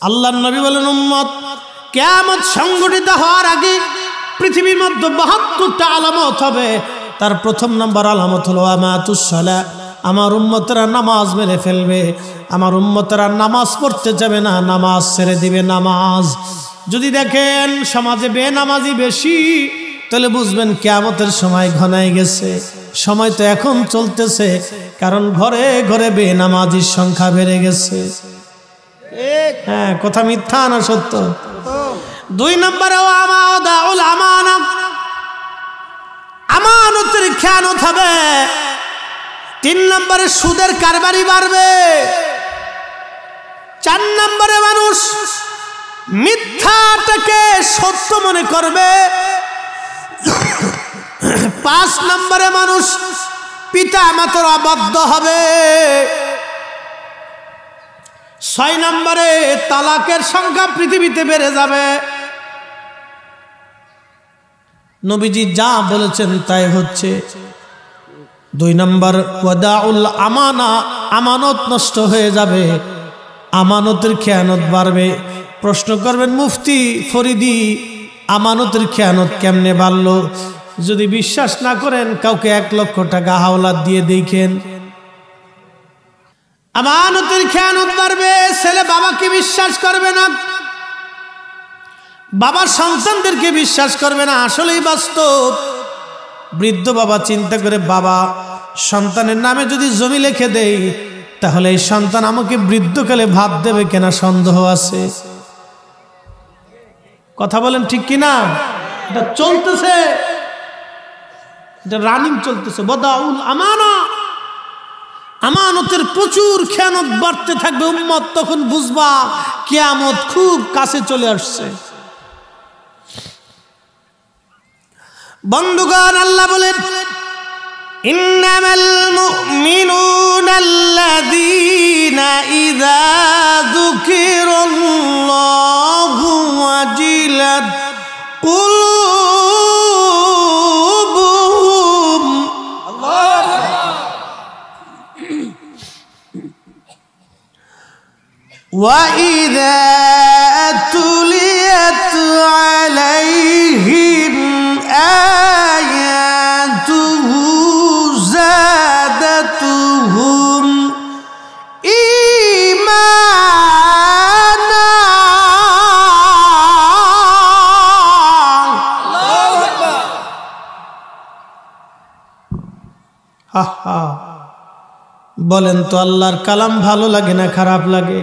আল্লাহর নবী বলেন, উম্মত কিয়ামত সংঘটিত হওয়ার আগে পৃথিবীর মধ্যে ৭২টা আলামত হবে। তার প্রথম নাম্বার আলামত হলো আমাতুস সালাহ। আমার উম্মতরা নামাজ মেরে ফেলবে, আমার উম্মতরা নামাজ পড়তে যাবে না, নামাজ ছেড়ে দিবে। নামাজ যদি দেখেন সমাজে বেনামাজি বেশি, তাহলে বুঝবেন কিয়ামতের সময় ঘনায় গেছে। সময় তো এখন চলতেছে, কারণ ঘরে ঘরে বেনামাজির সংখ্যা বেড়ে গেছে। হ্যাঁ, কথা মিথ্যা না সত্য? ২ নম্বরে আমানতের খেয়ানত হবে। ৩ নম্বরে সুদের কারবারি বাড়বে। ৪ নম্বরে মানুষ মিথ্যাটাকে সত্য মনে করবে। ৫ নম্বরে মানুষ পিতা মাতার অবাধ্য হবে। ৬ নম্বরে তালাকের সংখ্যা পৃথিবীতে বেড়ে যাবে। নবীজি যা বলেছেন তাই হচ্ছে। ২ নম্বর ওয়াদাউল আমানা, আমানত নষ্ট হয়ে যাবে, আমানতের খেয়ানত বাড়বে। প্রশ্ন করবেন মুফতি ফরিদি, আমানতের খেয়ানত কেমনে বাড়লো? যদি বিশ্বাস না করেন, কাউকে ১ লক্ষ টাকা হাওলাত দিয়ে দেখেন, আমানতের খেয়ানত বাড়বে। ছেলে বাবাকে বিশ্বাস করবে না, বাবা সন্তানদেরকে বিশ্বাস করবে না। আসলেই বাস্তব। বৃদ্ধ বাবা চিন্তা করে, বাবা সন্তানের নামে যদি জমি লিখে দেই, তাহলে এই সন্তান আমাকে বৃদ্ধকালে ভাত দেবে কিনা সন্দেহ আছে। কথা বলেন ঠিক কিনা? এটা চলতেছে, এটা রানিং চলতেছে। ওয়াদাউল আমানা, আমানতের প্রচুর খেয়ানত বাড়তে থাকবে। উম্মত তখন বুঝবা কিয়ামত খুব কাছে চলে আসছে। বন্ধুগণ, আল্লাহ বলেন, ইন্নামাল মুমিনুনা আল্লাযীনা ইযা যুকিরাল্লাহু ওয়াজিলাত কুলুবুহুম। ওয়া ইযা তুলিয়াত আলাইহিম আয়াতুহু যাদাতুহুম ঈমানা। আল্লাহু আকবার। বলেন তো, আল্লাহর কালাম ভালো লাগে না খারাপ লাগে?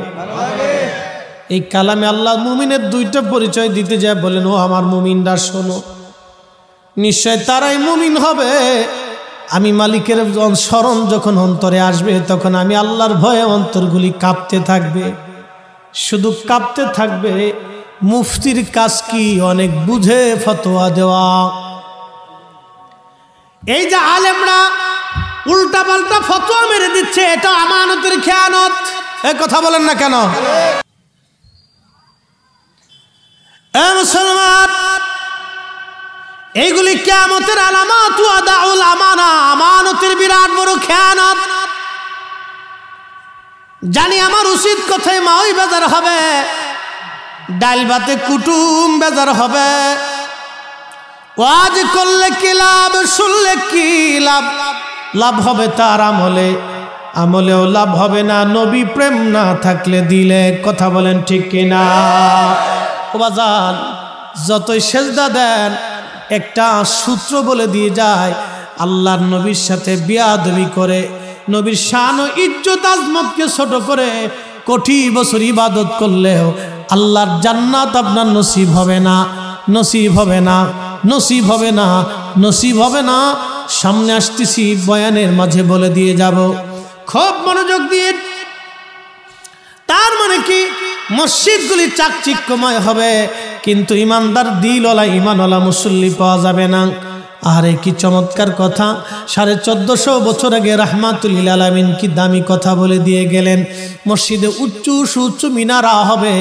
এই কালামে আল্লাহ মুমিনের 2টা পরিচয় দিতে যায়। বলেন, ও আমার মুমিনরা শোনো, নিশ্চয় তারাই মুমিন হবে। আমি মালিকের স্মরণ যখন অন্তরে আসবে, তখন আমি আল্লাহর ভয়ে অন্তরগুলি কাঁপতে থাকবে। শুধু কাঁপতে থাকবে। মুফতির কাজ কি? অনেক বুঝে ফতোয়া দেওয়া। এই যে আলেমরা উল্টা পাল্টা ফতোয়া মেরে দিচ্ছে, এটা আমানতের খেয়ানত। এই কথা বলেন না কেন? মুসলমান, এইগুলি কিয়ামতের আলামত। ওয়াদাউল আমানা, আমানতের বিরাট বড় খেয়ানত। জানি আমার উচিত কথায় মাওই বেজার হবে, ডাল ভাতে কুটুম বেজার হবে। ওয়াজ করলে কি লাভ, শুনলে কি লাভ? লাভ হবে তার আমলে, আমলেও লাভ হবে না নবী প্রেম না থাকলে দিলে। কথা বলেন ঠিক কিনা? ও বাজান, যতই সেজদা দেন, একটা সূত্র বলে দিয়ে যায়, আল্লাহর নবীর সাথে বিয়াদবি করে, নবীর শান ও ইজ্জত আজমতকে ছোট করে কোটি বছর ইবাদত করলেও আল্লাহর জান্নাত আপনার নসিব হবে না, নসিব হবে না, নসিব হবে না, নসিব হবে না। সামনে আসতেছি, বয়ানের মাঝে বলে দিয়ে যাব, খুব মনোযোগ দিয়ে। তার মানে কি? মসজিদগুলি চাকচিক্যময় হবে, কিন্তু ইমানদার দিলওয়ালা ইমানওয়ালা মুসল্লি পাওয়া যাবে না। আরে কি চমৎকার কথা! 1450 বছর আগে রাহমাতুল লিল আলামিন কি দামি কথা বলে দিয়ে গেলেন। মসজিদে উচ্চ সুউচ্চ মিনারা হবে,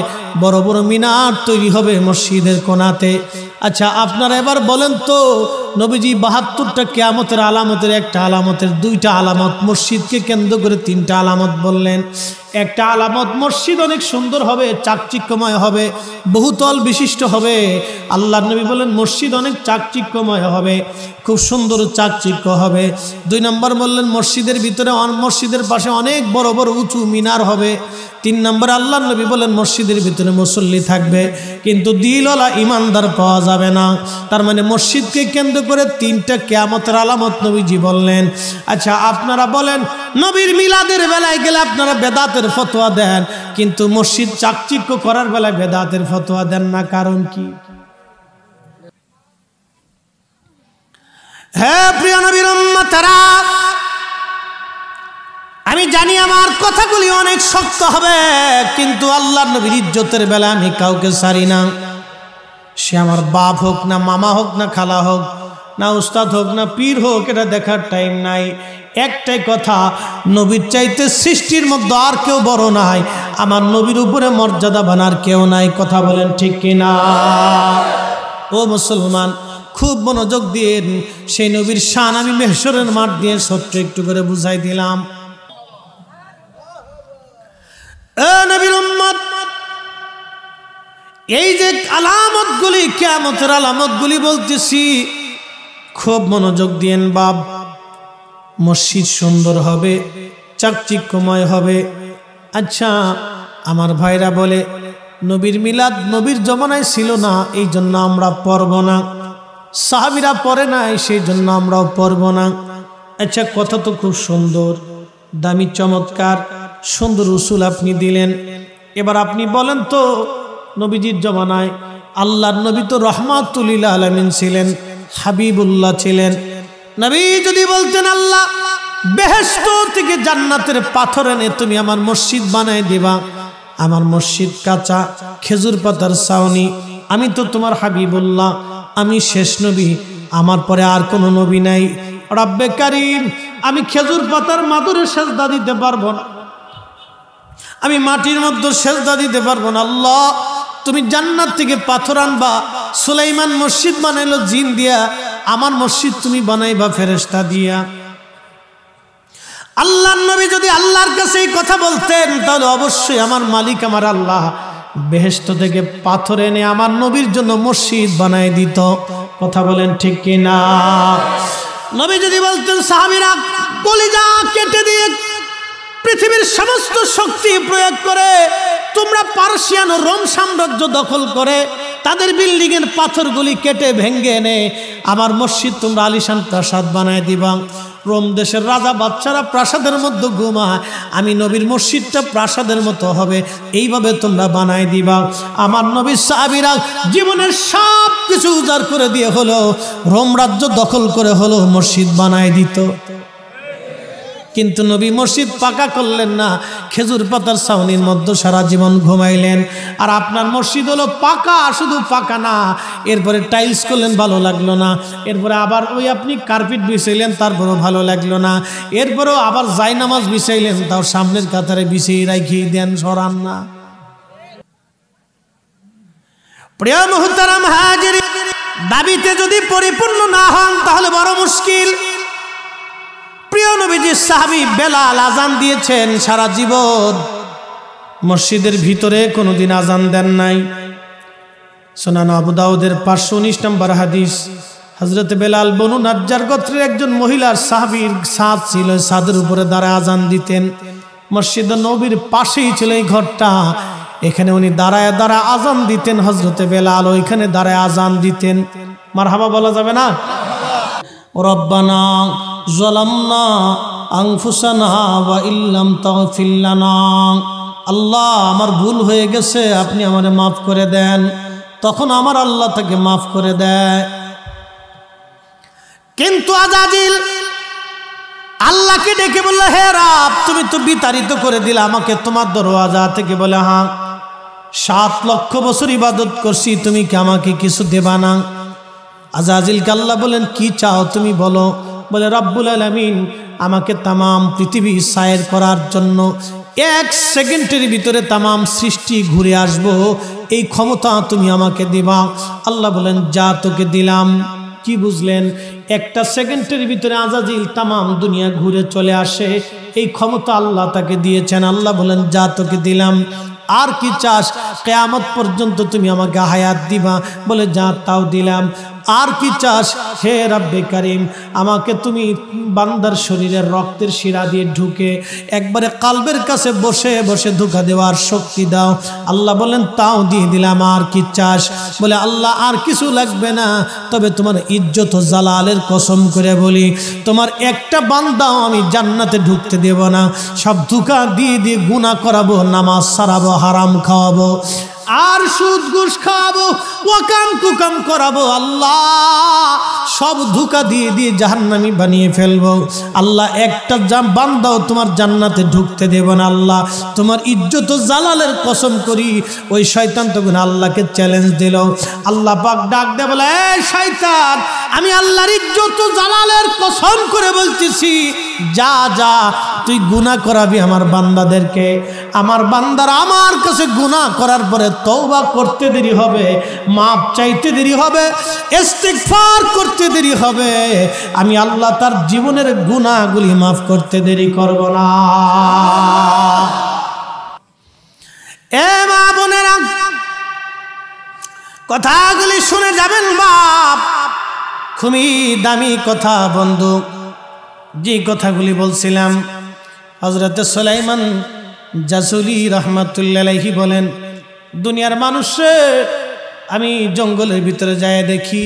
বড় বড় মিনার তৈরি হবে মসজিদের কোণাতে। আচ্ছা আপনারা এবার বলেন তো নবীজি ৭২টা কিয়ামতের আলামতের একটা আলামতের দুইটা আলামত, মসজিদকে কেন্দ্র করে তিনটা আলামত বললেন। একটা আলামত মসজিদ অনেক সুন্দর হবে, চাকচিক্যময় হবে, বহুতল বিশিষ্ট হবে। আল্লাহর নবী বলেন মসজিদ অনেক চাকচিক্যময় হবে, খুব সুন্দর চাকচিক্য হবে। ২ নম্বর বললেন মসজিদের ভিতরে মসজিদের পাশে অনেক বড় বড় উঁচু মিনার হবে। ৩ নম্বর আল্লাহর নবী বলেন মসজিদের ভিতরে মুসল্লি থাকবে কিন্তু দিলওয়ালা ইমানদার পাওয়া যাবে না। তার মানে মসজিদকে কেন্দ্র করে তিনটা কিয়ামতের আলামত নবীজি বললেন। আচ্ছা আপনারা বলেন নবীর মিলাদের বেলায় গেলে আপনারা বেদাতের ফতোয়া দেন, কিন্তু মসজিদ চাকচিক্য করার বেলায় বেদাতের ফতোয়া দেন না, কারণ কি? হ্যাঁ প্রিয় নবীর উম্মতেরা, আমি জানি আমার কথাগুলি অনেক শক্ত হবে, কিন্তু আল্লাহর নবীর ইজ্জতের বেলা আমি কাউকে ছাড়ি না। সে আমার বাপ হোক না মামা হোক না খালা হোক না উস্তাদ হোক না পীর হোক, এটা দেখার টাইম নাই। একটাই কথা, নবীর চাইতে সৃষ্টির মধ্যে আর কেউ বড় নাই, আমার নবীর উপরে মর্যাদা বানার কেউ নাই। কথা বলেন ঠিক কিনা? ও মুসলমান, খুব মনোযোগ দিয়ে সেই নবীর শান আমি মেহশরের মাঠ দিয়ে ছোট্ট একটু করে বুঝাই দিলাম। নবীর উম্মত, এই যে আলামতগুলি কিয়ামতের আলামতগুলি বলতেছি, খুব মনোযোগ দিয়েন বাপ। মসজিদ সুন্দর হবে, চাকচিক্যময় হবে। আচ্ছা আমার ভাইরা বলে নবীর মিলাদ নবীর জমানায় ছিল না, এই জন্য আমরা পড়ব না, সাহাবীরা পড়ে নাই সেই জন্য আমরাও পড়ব না। আচ্ছা কথা তো খুব সুন্দর, দামি চমৎকার সুন্দর উসুল আপনি দিলেন। এবার আপনি বলেন তো নবীজির জমানায় আল্লাহর নবী তো রহমাতুল লিল আলামিন ছিলেন, হাবিবুল্লাহ ছিলেন। নবী যদি বলতেন আল্লাহ বেহেশত থেকে জান্নাতের পাথর এনে তুমি আমার মসজিদ বানায় দিবা, আমার মসজিদ কাঁচা খেজুর পাতার ছাউনি, আমি তো তোমার হাবিবুল্লাহ, আমি শেষ নবী, আমার পরে আর কোনো নবী নাই। রব্বে কারীম, আমি খেজুর পাতার মাদুরে সেজদা দিতে পারবো না, আমি মাটির মধ্যে সেজদা দিতে পারবো না। আল্লাহ তুমি জান্নাত থেকে পাথর আনবা। সুলাইমান মসজিদ বানাইলো জিন দিয়া, আমার মসজিদ তুমি বানাইবা ফেরেশতা দিয়া। আল্লাহর নবী যদি আল্লাহর কাছে এই কথা বলতেন, তাহলে অবশ্যই আমার মালিক আমার আল্লাহ বেহেশত থেকে পাথর এনে আমার নবীর জন্য মসজিদ বানাই দিত। কথা বলেন ঠিক কিনা? নবী যদি বলতেন সাহাবীরা কলিজা কেটে দিয়ে পৃথিবীর সমস্ত শক্তি প্রয়োগ করে তোমরা পার্সিয়ান ও রোম সাম্রাজ্য দখল করে তাদের বিল্ডিং এর পাথরগুলি কেটে ভেঙে এনে আমার মসজিদ তোমরা আলিশান প্রাসাদ বানায় দিবা। রোম দেশের রাজা বাচ্চারা প্রাসাদের মধ্যে ঘুমায়, আমি নবীর মসজিদটা প্রাসাদের মতো হবে, এইভাবে তোমরা বানায় দিবা। আমার নবীর সাহাবীরা জীবনের সব কিছু উজাড় করে দিয়ে হলো, রোম রাজ্য দখল করে হলো মসজিদ বানায় দিত। কিন্তু নবী মসজিদ পাকা করলেন না, খেজুর পাতার ছাউনির মধ্যে সারা জীবন ঘুমাইলেন। আর আপনার মসজিদ হলো পাকা, শুধু পাকা না, এরপরে টাইলস করলেন, ভালো লাগলো না, এরপরে আবার ওই আপনি কার্পেট বিছাইলেন, তারপরেও ভালো লাগলো না, এরপরেও আবার জায়নামাজ বিছাইলেন, তাও সামনের কাতারে বিছিয়ে রাখিয়ে দেন, সরান না। প্রিয় মুহতারাম হাজিরিন, দাবিতে যদি পরিপূর্ণ না হন তাহলে বড় মুশকিল। প্রিয় নবীজি সাহাবী বেলাল আজান দিয়েছেন সারা জীবন, মসজিদের ভিতরে কোনোদিন আজান দেন নাই। সুনান আবু দাউদের 519 নম্বর হাদিস, হযরত বেলাল বনু নাজ্জার গোত্রের একজন মহিলার সাহাবীর ছাদ ছিল, ছাদের উপরে দাঁড়ায় আজান দিতেন। মসজিদ নবীর পাশেই ছিল এই ঘরটা, এখানে উনি দাঁড়ায় দাঁড়ায় আজান দিতেন। হযরত বেলাল ওইখানে দাঁড়ায় আজান দিতেন। মারহাবা বলা যাবে না? রব্বানা যালামনা আনফুসানা ওয়া ইল্লাম তাগফির লানা, আল্লাহ আমার ভুল হয়ে গেছে, আপনি আমারে মাফ করে দেন। তখন আমার আল্লাহ তাকে মাফ করে দেয়। কিন্তু আজাজিল আল্লাহকে ডেকে বলল, হে রব তুমি তো বিতাড়িত করে দিলে আমাকে তোমার দরওয়াজা থেকে। বলে হ্যাঁ, 7 লক্ষ বছর ইবাদত করছি, তুমি কি আমাকে কিছু দেবা না? আজাজিলকে আল্লাহ বলেন, কি চাও তুমি বলো। বলে রব্বুল আলামিন আমাকে তামাম পৃথিবী সায়ের করার জন্য 1 সেকেন্ডের ভিতরে তামাম সৃষ্টি ঘুরে আসবো, এই ক্ষমতা তুমি আমাকে দিবা। আল্লাহ বলেন যা তোকে দিলাম। কি বুঝলেন? একটা সেকেন্ডের ভিতরে আজাজিল তামাম দুনিয়া ঘুরে চলে আসে, এই ক্ষমতা আল্লাহ তাকে দিয়েছেন। আল্লাহ বলেন যা তোকে দিলাম, আর কি চাস? কিয়ামত পর্যন্ত তুমি আমাকে হায়াত দিবা। বলে যা তাও দিলাম। আর কি চাস? হে রব্বে কারিম, আমাকে তুমি বান্দার শরীরের রক্তের শিরা দিয়ে ঢুকে একবারে কালবের কাছে বসে বসে ধোঁকা দেওয়ার শক্তি দাও। আল্লাহ বলেন তাও দিয়ে দিলাম। আর কি চাস? বলে আল্লাহ আর কিছু লাগবে না, তবে তোমার ইজ্জত ও জালালের কসম করে বলি, তোমার একটা বান্দাও আমি জান্নাতে ঢুকতে দেব না। সব ধোঁকা দিয়ে দিয়ে গুনাহ করাবো, নামাজ সারাবো, হারাম খাওয়াবো, আর সুদ ঘুষ খাওয়াবো, ওয়াকাম কুকাম করাবো। আল্লাহ সব ধোঁকা দিয়ে দিয়ে জাহান্নামী বানিয়ে ফেলবো। আল্লাহ একটা বান্দাও তোমার জান্নাতে ঢুকতে দেব না। আল্লাহ তোমার ইজ্জত ও জালালের কসম করি। ওই শয়তান তখন আল্লাহকে চ্যালেঞ্জ দিল। আল্লাহ পাক ডাক দে বলে, এই শয়তান, আমি আল্লাহর ইজ্জত ও জালালের কসম করে বলতেছি, যা যা তুই গুনাহ করাবি আমার বান্দাদেরকে। আমার বান্দারা আমার কাছে গুনাহ করার পরে তওবা করতে দেরি হবে, মাপ চাইতে দেরি হবে, ইস্তিগফার করতে দেরি হবে, আমি আল্লাহ তার জীবনের গুনাহগুলি মাফ করতে দেরি করব না। এ মা বোনেরা, কথাগুলি শুনে যাবেন বাপ, খুবই দামি কথা বন্ধু। যে কথাগুলি বলছিলাম, হযরত সুলাইমান জাসুলি রাহমাতুল্লাহি আলাইহি বলেন, দুনিয়ার মানুষে আমি জঙ্গলের ভিতরে যায় দেখি,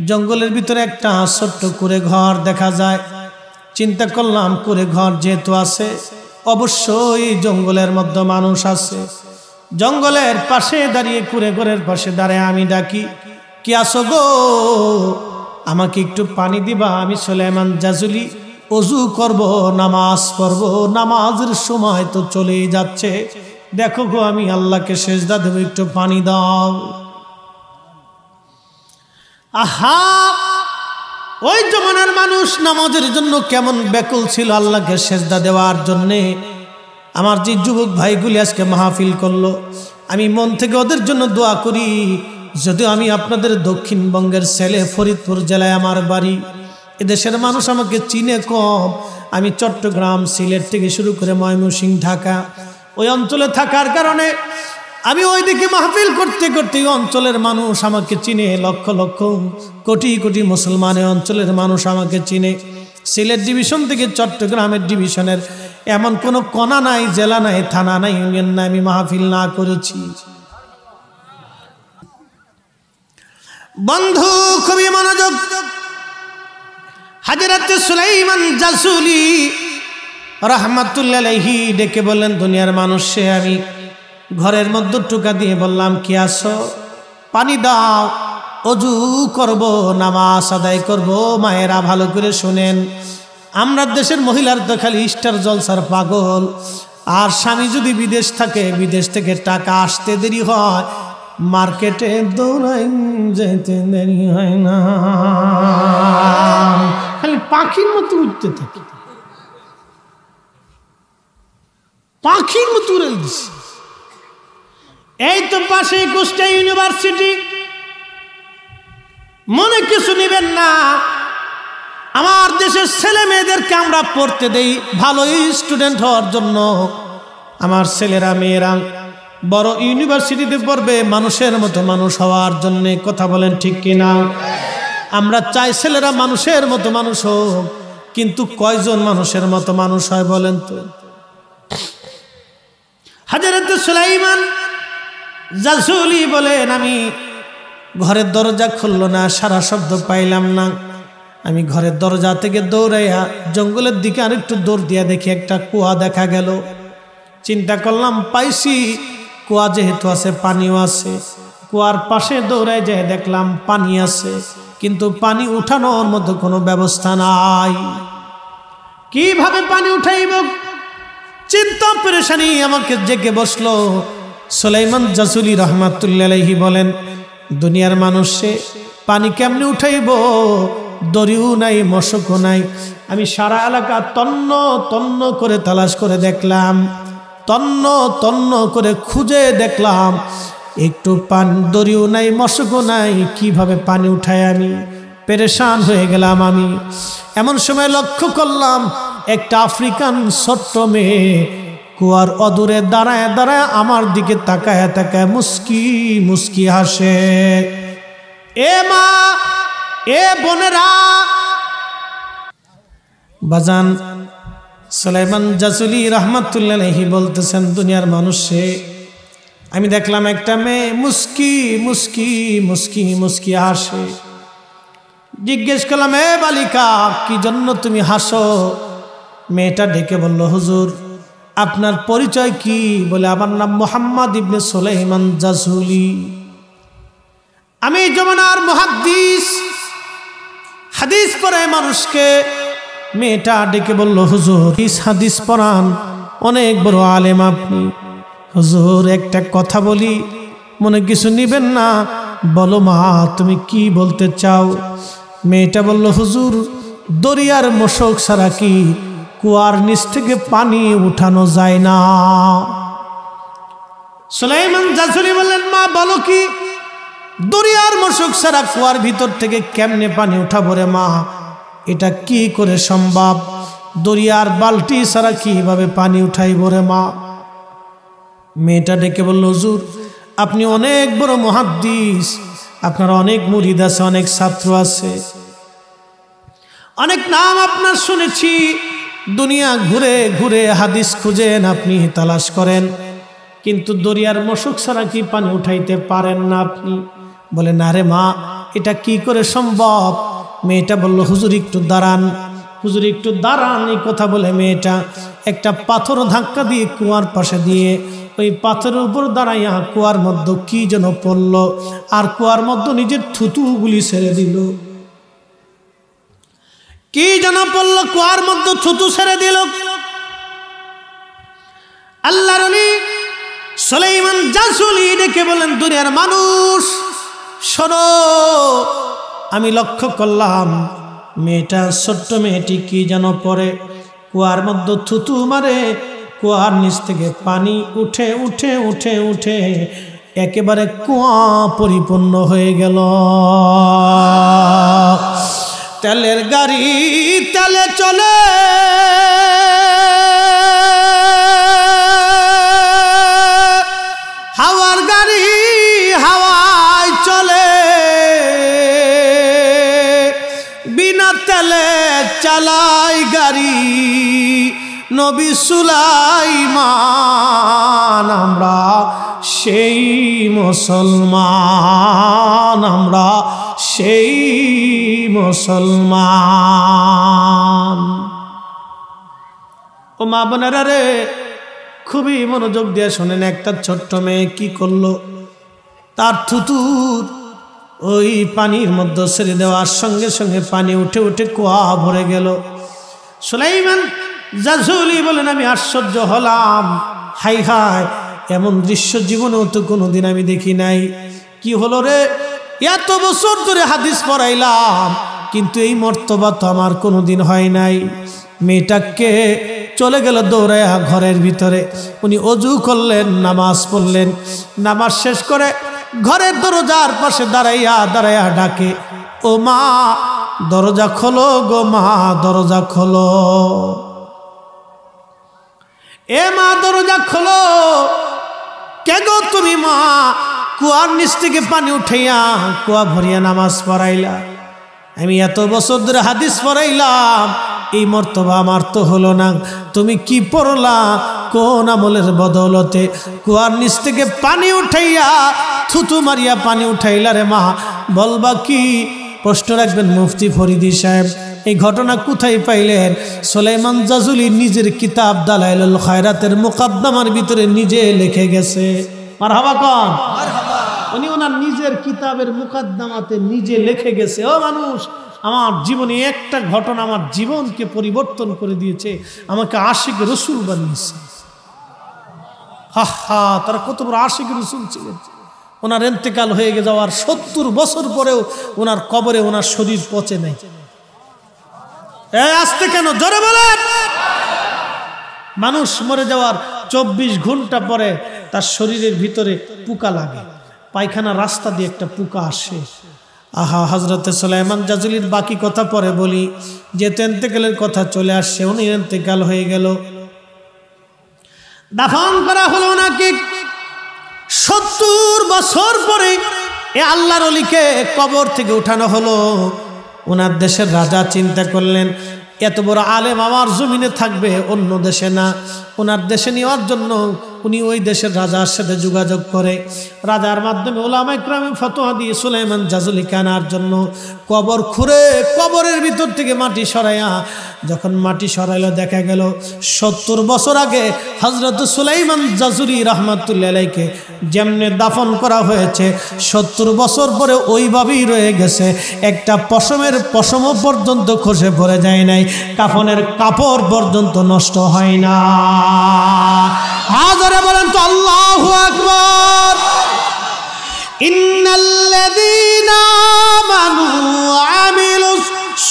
জঙ্গলের ভিতরে একটা ছোট্ট কুঁড়ে ঘর দেখা যায়। চিন্তা করলাম কুঁড়ে ঘর যেহেতু আছে, অবশ্যই জঙ্গলের মধ্যে মানুষ আছে। জঙ্গলের পাশে দাঁড়িয়ে কুঁড়ে ঘরের পাশে দাঁড়ায় আমি ডাকি, কি আসো গো, আমাকে একটু পানি দিবা? আমি সুলাইমান জাসুলি ওযু করব, নামাজ পড়ব, নামাজের সময় তো চলেই যাচ্ছে, দেখো গো আমি আল্লাহকে সেজদা দেব, একটু পানি দাও। আহা, ওই জমানার মানুষ নামাজের জন্য কেমন ব্যাকুল ছিল আল্লাহকে সেজদা দেওয়ার জন্যে। আমার যে যুবক ভাইগুলি আজকে মাহফিল করলো, আমি মন থেকে ওদের জন্য দোয়া করি। যদিও আমি আপনাদের দক্ষিণবঙ্গের ছেলে, ফরিদপুর জেলায় আমার বাড়ি, এদেশের মানুষ আমাকে চিনে কম। আমি চট্টগ্রাম, সিলেট থেকে শুরু করে ময়মনসিংহ, ঢাকা, ওই অঞ্চলে থাকার কারণে আমি ওইদিকে মাহফিল করতে করতে ওই অঞ্চলের মানুষ আমাকে চিনে। লক্ষ লক্ষ কোটি কোটি মুসলমান অঞ্চলের মানুষ আমাকে চিনে। সিলেট ডিভিশন থেকে চট্টগ্রামের ডিভিশনের এমন কোনো কোনা নাই, জেলা নাই, থানা নাই, ইউনিয়ন নাই আমি মাহফিল না করেছি। বন্ধু খুবই মনোযোগ। হযরত সুলাইমান জাসুলি রাহমাতুল্লাহি আলাইহি ডেকে বললেন, দুনিয়ার মানুষে আমি ঘরের মধ্যে টোকা দিয়ে বললাম, কি আসো? পানি দাও, ওযু করব, নামাজ আদায় করব। মায়েরা ভালো করে শুনেন, আমরা দেশের মহিলার তো খালি স্টার জলসার পাগল। আর স্বামী যদি বিদেশ থাকে, বিদেশ থেকে টাকা আসতে দেরি হয়, মার্কেটে দৌড়াই যেতে দেরি হয় না, খালি পাখির মতো উঠতে থাকে, পাখির মতো উড়ে দিচ্ছে। এই তো পাশে কুষ্টিয়া ইউনিভার্সিটি, মনে কিছু নেবেন না, আমার দেশের ছেলে মেয়েদেরকে আমরা পড়তে দেই ভালো স্টুডেন্ট হওয়ার জন্য। আমার ছেলেরা মেয়েরা বড় ইউনিভার্সিটিতে পড়বে মানুষের মতো মানুষ হওয়ার জন্য। কথা বলেন ঠিক কিনা? আমরা চাই ছেলেরা মানুষের মতো মানুষ হোক, কিন্তু কয়জন মানুষের মতো মানুষ হয় বলেন তো? হযরত সুলাইমান জাসুলি বলেন, আমি ঘরের দরজা খুললো না, সারা শব্দ পাইলাম না। আমি ঘরের দরজা থেকে দৌড়াইয়া জঙ্গলের দিকে আরেকটু দৌড় দিয়া দেখি একটা কুয়া দেখা গেল। চিন্তা করলাম পাইছি, কুয়া যেহেতু আছে পানিও আছে। কুয়ার পাশে দৌড়াই যায় দেখলাম পানি আছে, কিন্তু পানি উঠানোর মতো কোনো ব্যবস্থা নাই। কিভাবে পানি উঠাইব? চিন্তা পেরেশানি আমাকে জেগে বসলো। সুলাইমান জাসুলি রাহমাতুল্লাহি আলাইহি বলেন, দুনিয়ার মানুষে পানি কেমনে উঠাইব? দড়িও নাই, মশকও নাই। আমি সারা এলাকা তন্ন তন্ন করে তালাশ করে দেখলাম, তন্ন তন্ন করে খুঁজে দেখলাম, একটু দড়িও নাই, মশকও নাই, কিভাবে পানি উঠাই আমি? পেরেশান হয়ে গেলাম আমি। এমন সময় লক্ষ্য করলাম একটা আফ্রিকান ছোট্ট মেয়ে কুয়ার অদূরে দাঁড়ায় দাঁড়ায় আমার দিকে তাকায় তাকায় মুস্কি মুস্কি হাসে। এ মা, এ বোনেরা, বাজান সুলাইমান জাসুলি রহমাতুল্লাহ আলাইহি বলতেছেন, দুনিয়ার মানুষে আমি দেখলাম একটা মেয়ে মুস্কি মুস্কি মুস্কি মুস্কি হাসে। জিজ্ঞেস করলাম, এ বালিকা, কি জন্য তুমি হাসো? মেয়েটা ডেকে বলল, হুজুর আপনার পরিচয় কি? বলে, আমার নাম মুহাম্মদ ইবনে সুলাইমান জাসুলি, আমি যমুনার মুহাদ্দিস, হাদিস পড়ায় মানুষকে। মেয়েটা ডেকে বলল, হুজুর হাদিস পড়ান, অনেক বড় আলেম আপনি। হুজুর একটা কথা বলি, মনে কিছু নিবেন না? বলো মা, তুমি কি বলতে চাও? মেয়েটা বলল, হুজুর দরিয়ার মশক ছাড়া কি কুয়ার নিচ থেকে পানি উঠানো যায় না? সুলাইমান জাসুলি বললেন, মা বলো কি? দরিয়ার মশক ছাড়া কুয়ার ভিতর থেকে কেমনে পানি উঠাবো রে মা? এটা কি করে সম্ভব? দরিয়ার বালতি ছাড়া কিভাবে পানি উঠাইব রে মা? মেয়েটা ডেকে বলল, হুজুর আপনি অনেক বড় মুহাদ্দিস, আপনার অনেক মুরিদ আছে, অনেক ছাত্র আছে, অনেক নাম আপনার শুনেছি, দুনিয়া ঘুরে ঘুরে হাদিস খুঁজেন, আপনি তালাশ করেন, কিন্তু দরিয়ার মশক ছাড়া কি পানি উঠাইতে পারেন না আপনি? বলে, না রে মা, এটা কি করে সম্ভব? মেয়েটা বলল, হুজুর একটু দাঁড়ান, হুজুর একটু দাঁড়ান। এই কথা বলে মেয়েটা একটা পাথর ধাক্কা দিয়ে কুয়ার পাশে দিয়ে ওই পাথরের উপর দাঁড়াইয়া কুয়ার মধ্যে কি যেন পড়ল, আর কুয়ার মধ্যে নিজের থুতুগুলি ছেড়ে দিল। কি যেন পড়ল, কুয়ার মধ্যে থুতু ছেড়ে দিল। আল্লাহর ওলি সুলাইমান জাসুলি ডেকে বলেন, দুনিয়ার মানুষ শোনো, আমি লক্ষ্য করলাম মেয়েটা, ছোট্ট মেয়েটি কি যেন পরে কুয়ার মধ্যে থুতু মারে, কুয়ার নিচ থেকে পানি উঠে উঠে উঠে উঠে একেবারে কুয়া পরিপূর্ণ হয়ে গেল। তেলের গাড়ি তেলে চলে, হাওয়ার গাড়ি হাওয়ায় চলে, বিনা তেলে চালাই গাড়ি নবী সুলাইমান। আমরা সেই মুসলমান, আমরা সেই মুসলমান। ও মা বোনেরা রে, খুবই মনোযোগ দিয়ে শোনেন। একটা ছোট্ট মেয়ে কি করলো, তার থুতুর ওই পানির মধ্যে ছেড়ে দেওয়ার সঙ্গে সঙ্গে পানি উঠে উঠে কুয়া ভরে গেল। সুলাইমান জাসুলি বলেন, আমি আশ্চর্য হলাম, হাই হাই, এমন দৃশ্য জীবনেও তো কোনোদিন আমি দেখি নাই। কি হলো রে, এত বছর ধরে হাদিস পড়াইলাম, কিন্তু এই মর্তবা তো আমার কোনোদিন হয় নাই। মেয়েটাকে চলে গেল দৌড়াইয়া ঘরের ভিতরে। উনি অজু করলেন, নামাজ পড়লেন, নামাজ শেষ করে ঘরের দরজার পাশে দাঁড়াইয়া দাঁড়াইয়া ডাকে, ও মা দরজা খোলো গো মা, দরজা খোলো, এ মা দরজা খোলো। কে গো তুমি মা? কুয়ার নিচ থেকে পানি উঠাইয়া কুয়া ভরিয়া নামাজ পড়াইলা, আমি এত বছর ধরে হাদিস পড়াইলাম, এই মর্তবা আমার তো হলো না। তুমি কি পড়লা? কোন আমলের বদৌলতে কুয়ার নিচ থেকে পানি উঠাইয়া থুতু মারিয়া পানি উঠাইলা রে মা? বলবা কি? প্রশ্ন রাখবেন মুফতি ফরিদি সাহেব। এই ঘটনা কোথায় পাইলেন? সুলাইমান জাসুলি নিজের কিতাব দালাইলুল খায়রাতের মুকদ্দমার ভিতরে নিজে লিখে গেছে। মারহাবা কোন? উনি ওনার নিজের কিতাবের মুকদ্দমাতে নিজে লিখে গেছে, ও মানুষ, আমার জীবনে একটা ঘটনা আমার জীবনকে পরিবর্তন করে দিয়েছে, আমাকে আশিক রসুল বানিয়েছে। হা হা, তারা কত বড় আশিক রসুল ছিলেন। ওনার ইন্তেকাল হয়ে যাওয়ার 70 বছর পরেও ওনার কবরে ওনার শরীর পচে নাই। আসতে কেন? জোরে বলেন। মানুষ মরে যাওয়ার 24 ঘন্টা পরে তার শরীরের ভিতরে পোকা লাগে, পায়খানা রাস্তা দিয়ে একটা পোকা আসে। আহা, হযরতে সুলাইমান জাজুলির বাকি কথা পরে বলি, যেহেতু ইন্তেকালের কথা চলে আসছে, উনি ইন্তেকাল হয়ে গেল, দাফন করা হলো নাকি 70 বছর পরে এ আল্লাহর ওলিকে কবর থেকে উঠানো হলো। ওনার দেশের রাজা চিন্তা করলেন, এত বড় আলেম আমার জমিনে থাকবে, অন্য দেশে না। ওনার দেশে নেওয়ার জন্য উনি ওই দেশের রাজার সাথে যোগাযোগ করে রাজার মাধ্যমে উলামায়ে কেরাম ফতোয়া দিয়ে সুলাইমান জাজুলিকে আনার জন্য কবর খুঁড়ে কবরের ভিতর থেকে মাটি সরাইয়া, যখন মাটি সরাইলো দেখা গেল 70 বছর আগে হযরত সুলাইমান জাজুলি রাহমাতুল্লাহি আলাইহিকে যেমনে দাফন করা হয়েছে 70 বছর পরে ওইভাবেই রয়ে গেছে। একটা পশমের পশমও পর্যন্ত খসে পড়ে যায় নাই, কাফনের কাপড় পর্যন্ত নষ্ট হয় না। হাজারে বলেন তো আল্লাহু আকবার। ইন্নাল্লাযীনা আমানু ওয়া আমিলুস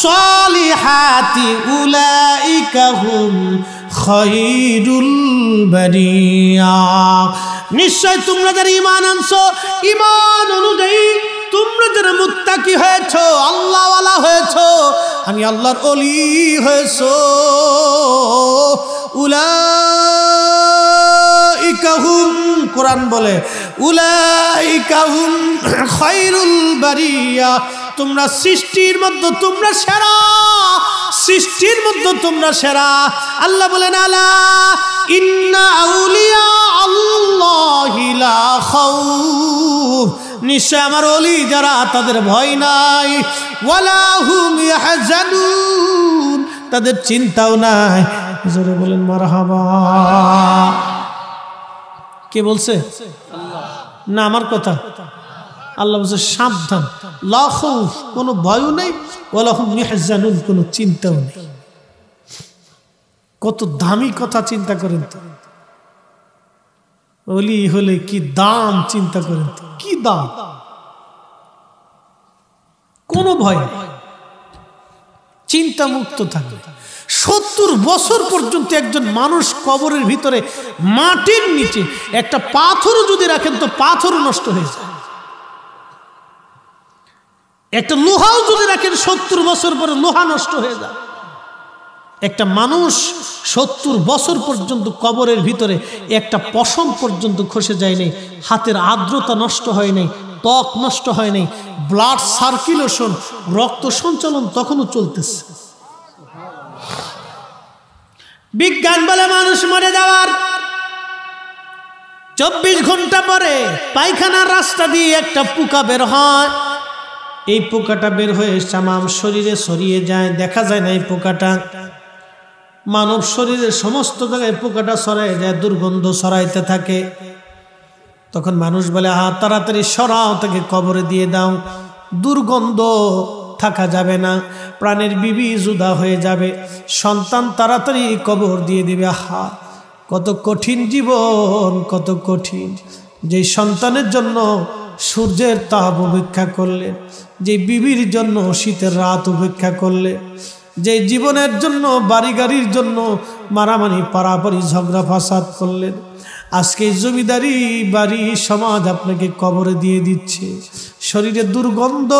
সালিহাতি উলাইকা হুম খায়রুল বারিয়া। নিশ্চয় তোমরা যারা ঈমান আনছো, ঈমান অনুযায়ী তোমরা যারা মুত্তাকি হয়েছো, আল্লাহওয়ালা হয়েছো, আমি আল্লাহর ওলি হয়েছো, উলাইকা হুম, কোরআন বলে উলাইকা হুম খায়রুল বারিয়া, তোমরা সৃষ্টির মধ্যে তোমরা সেরা, সৃষ্টির মধ্যে তোমরা সেরা। আল্লাহ বলেন আলা ইন্না আউলিয়া আল্লাহি লা খাউফ, নিশ্চয় আমার ওলি যারা তাদের ভয় নাই, ওয়ালা হুম ইয়াহজানুন, তাদের চিন্তাও নাই। জোরে বলেন মারহাবা। কে বলছে? না আমার কথা। আল্লাহ বলছে সাবধান, লা খাউফ, কোনো ভয়ও নেই, ওয়ালা হুম ইয়াহজানুন, কোনো চিন্তাও নেই। কত দামি কথা, চিন্তা করেন তো। ওলি হলে কি দাম, চিন্তা করেন তো, কি দাম। কোনো ভয় নেই, চিন্তা মুক্ত থাকে। 70 বছর পর্যন্ত একজন মানুষ কবরের ভিতরে মাটির নিচে একটা পাথরও যদি রাখেন তো পাথরও নষ্ট হয়ে যায়। একটা লোহাও যদি রাখেন 70 বছর পরে লোহা নষ্ট হয়ে যায়। একটা মানুষ 70 বছর পর্যন্ত কবরের ভিতরে একটা পশম পর্যন্ত খসে যায় নাই, হাতের আর্দ্রতা নষ্ট হয় নাই, ত্বক নষ্ট হয় নাই, ব্লাড সার্কুলেশন, রক্ত সঞ্চালন তখনও চলতেছে। বিজ্ঞান বলে মানুষ মরে যাওয়ার 24 ঘন্টা পরে পায়খানার রাস্তা দিয়ে একটা পোকা বের হয়। এই পোকাটা বের হয়ে তামাম শরীরে ছড়িয়ে যায়, দেখা যায় না এই পোকাটা। মানব শরীরের সমস্ত জায়গায় পোকাটা ছড়ায় যায়, দুর্গন্ধ ছড়াইতে থাকে। তখন মানুষ বলে, তাড়াতাড়ি সরাও, তাকে কবরে দিয়ে দাও, দুর্গন্ধ থাকা যাবে না, প্রাণের বিবি জুদা হয়ে যাবে, সন্তান তাড়াতাড়ি কবর দিয়ে দিবে। কত কঠিন জীবন, কত কঠিন। যে সন্তানের জন্য সূর্যের তাপ উপেক্ষা করলেন, যে বিবির জন্য শীতের রাত উপেক্ষা করলেন, যে জীবনের জন্য বাড়ি গাড়ির জন্য মারামারি পারাপারি ঝগড়া ফাসাদ করলেন, আজকে জমিদারি বাড়ি সমাজ আপনাকে কবরে দিয়ে দিচ্ছে। শরীরে দুর্গন্ধ,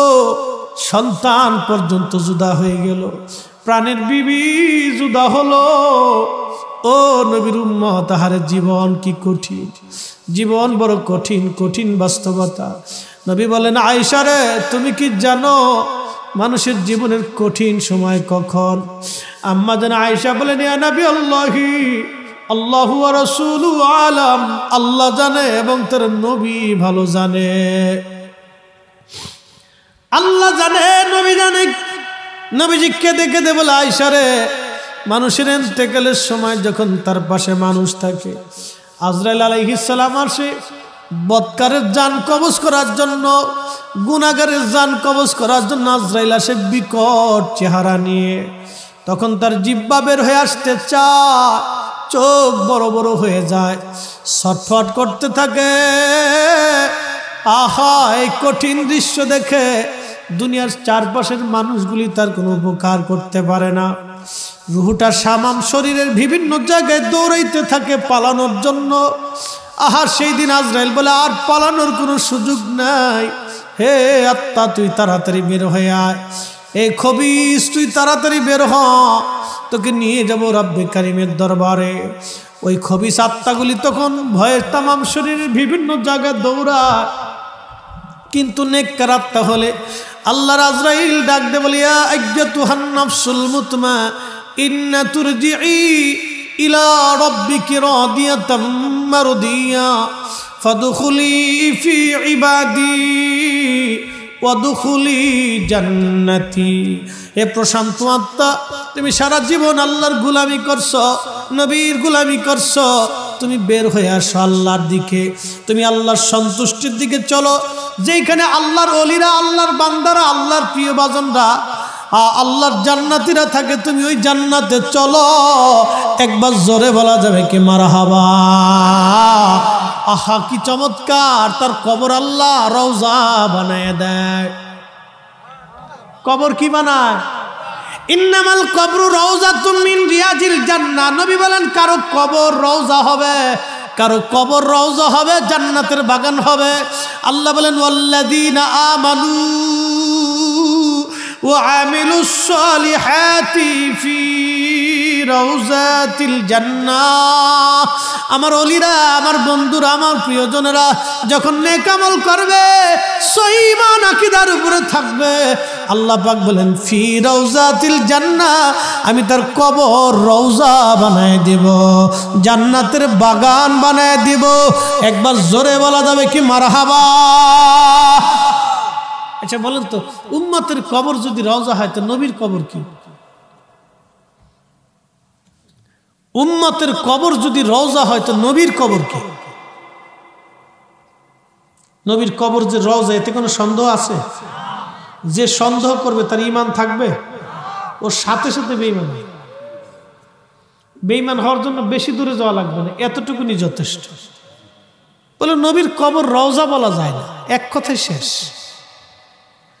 সন্তান পর্যন্ত জুদা হয়ে গেল, প্রাণের বিবি জুদা হলো। ও নবীর উম্মত, তাহার জীবন কি কঠিন, জীবন বড় কঠিন, কঠিন বাস্তবতা। নবী বলেন, আয়েশা রে, তুমি কি জানো মানুষের জীবনের কঠিন সময় কখন? আম্মা জান আয়েশা বলেন, ইয়া নবী আল্লাহি, আল্লাহু ওয়া রাসূলুহু আলাম, আল্লাহ জানে এবং তার নবী ভালো জানে। আল্লাহ জানে, নবী জানে। নবীজি কেঁদে কেঁদে বলে, আয়েশা রে, মানুষের ইন্তেকালের সময় যখন তার পাশে মানুষ থাকে, আজরাইল আলাইহিস সালাম আসে বদকারের জান কবজ করার জন্য, গুনাহগারের জান কবজ করার জন্য আজরাইল আসে বিকট চেহারা নিয়ে। তখন তার জিহ্বা বের হয়ে আসতে চায়, চোখ বড় বড় হয়ে যায়, ছটফট করতে থাকে। আহা, এই কঠিন দৃশ্য দেখে দুনিয়ার চারপাশের মানুষগুলি তার কোনো উপকার করতে পারে না। রুহটা সামাম শরীরের বিভিন্ন জায়গায় দৌড়াইতে থাকে পালানোর জন্য। আহা সেই দিন আজরাইল বলে আর পালানোর কোনো সুযোগ নাই, হে আত্মা তুই তাড়াতাড়ি বের হয়ে আয়, এই খবিস তুই তাড়াতাড়ি বের হ, তোকে নিয়ে যাব রব্বে কারিমের দরবারে। ওই খবিস আত্মাগুলি তখন ভয়ের তামাম শরীরের বিভিন্ন জায়গায় দৌড়ায়, কিন্তু নেককার আত্মা হলে আল্লাহর আজরাইল ডাক দে বলে ইয়া আইয়াতুহান নাফসুল মুতমাইন্না তুরজিই ইলা রাব্বিকি রাদিয়াতাম মারদিয়া ফাদখুলি ফি ইবাদি ওয়াদখুলি জান্নাতি। হে প্রশান্ত আত্মা, তুমি সারা জীবন আল্লাহর গোলামি করছো, নবীর গোলামি করছো, তুমি বের হয়ে আসো আল্লাহর দিকে, তুমি আল্লাহর সন্তুষ্টির দিকে চলো। যেখানে আল্লাহর ওলিরা, আল্লাহর বান্দারা, আল্লাহর প্রিয় বাজনরা, আল্লাহর জান্নাতীরা থাকে, তুমি ওই জান্নাতে চলো। একবার জোরে বলা যাবে কি মারহাবা। আহা কি চমৎকার! তার কবর আল্লাহ রওজা বানায় দেয়। কবর কি বানায়? ইন্নামাল কবরু রওজাতুম মিন রিয়াজিল জান্নাহ। নবী বলেন কারো কবর রওজা হবে, কারো কবর রওজা হবে, জান্নাতের বাগান হবে। আল্লাহ বলেন ওয়াল্লাযীনা আমানু ওয়া আমিলুস সালিহাতি ফি রাউজাতিল জান্নাহ। আমার ওলিরা, আমার বন্ধুরা, আমার প্রিয়জনেরা যখন নেক আমল করবে, সহিহ ঈমান আকীদার উপরে থাকবে, আল্লাহ পাক বলেন ফি রাউজাতিল জান্নাহ, আমি তার কবর রওজা বানায় দেব, জান্নাতের বাগান বানায় দেব। একবার জোরে বলা যাবে কি মারহাবা। আচ্ছা বলেন তো, উম্মতের কবর যদি রওজা হয় তো নবীর কবর কি? উম্মতের কবর যদি রওজা হয় তো নবীর কবর কি? নবীর কবর যে রওজা, এতে কোনো সন্দেহ আছে? যে সন্দেহ করবে তার ঈমান থাকবে? ওর সাথে সাথে বেঈমান। বেঈমান হওয়ার জন্য বেশি দূরে যাওয়া লাগবে না, এতটুকুনি যথেষ্ট। বলে নবীর কবর রওজা বলা যায় না, এক কথায় শেষ।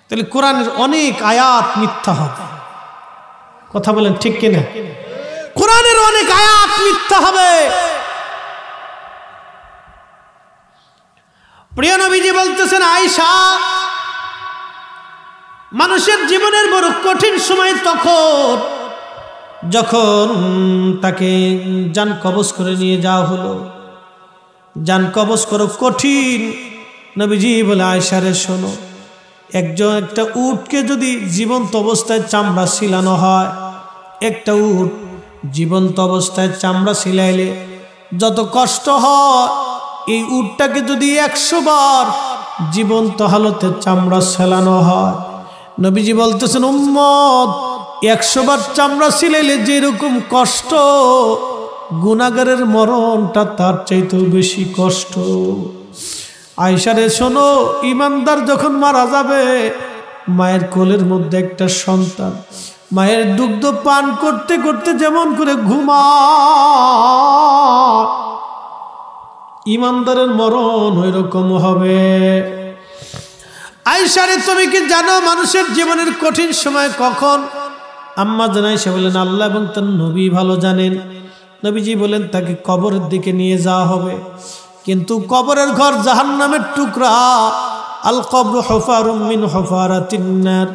তাহলে কোরআনের অনেক আয়াত মিথ্যা হবে। কথা বলেন ঠিক কিনা? কোরআনের অনেক আয়াত মিথ্যা হবে। প্রিয় নবীজি বলতেছেন, আয়েশা, মানুষের জীবনের বড় কঠিন সময় তখন যখন তাকে জান কবজ করে নিয়ে যাওয়া হলো। জান কবজ করো কঠিন। নবীজি বলে, আয়েশা রে শোনো, একটা উটকে যদি জীবন্ত অবস্থায় চামড়া ছিলানো হয়, একটা উট জীবন্ত অবস্থায় চামড়া ছিলাইলে যত কষ্ট হয়, এই উটটাকে যদি 100 বার জীবন্ত হালতে চামড়া ছেলানো হয়, নবীজি বলতেছেন উম্মত 100 বার চামড়া ছিলাইলে যেরকম কষ্ট, গুনাহগারের মরণটা তার চাইতেও বেশি কষ্ট। আয়েশা রে শোনো, ইমানদার যখন মারা যাবে, মায়ের কোলের মধ্যে একটা সন্তান মায়ের দুগ্ধ পান করতে করতে যেমন করে ঘুমায়, ইমানদারের মরণ ওই রকম হবে। আয়েশা রে তুমি কি জানো মানুষের জীবনের কঠিন সময় কখন? আম্মা জানাই সে বলেন আল্লাহ এবং তার নবী ভালো জানেন। নবীজি বলেন তাকে কবরের দিকে নিয়ে যাওয়া হবে, কিন্তু কবরের ঘর জাহান্নামের টুকরা। আল কবরু হুফারুম মিন হুফারাতিন নার,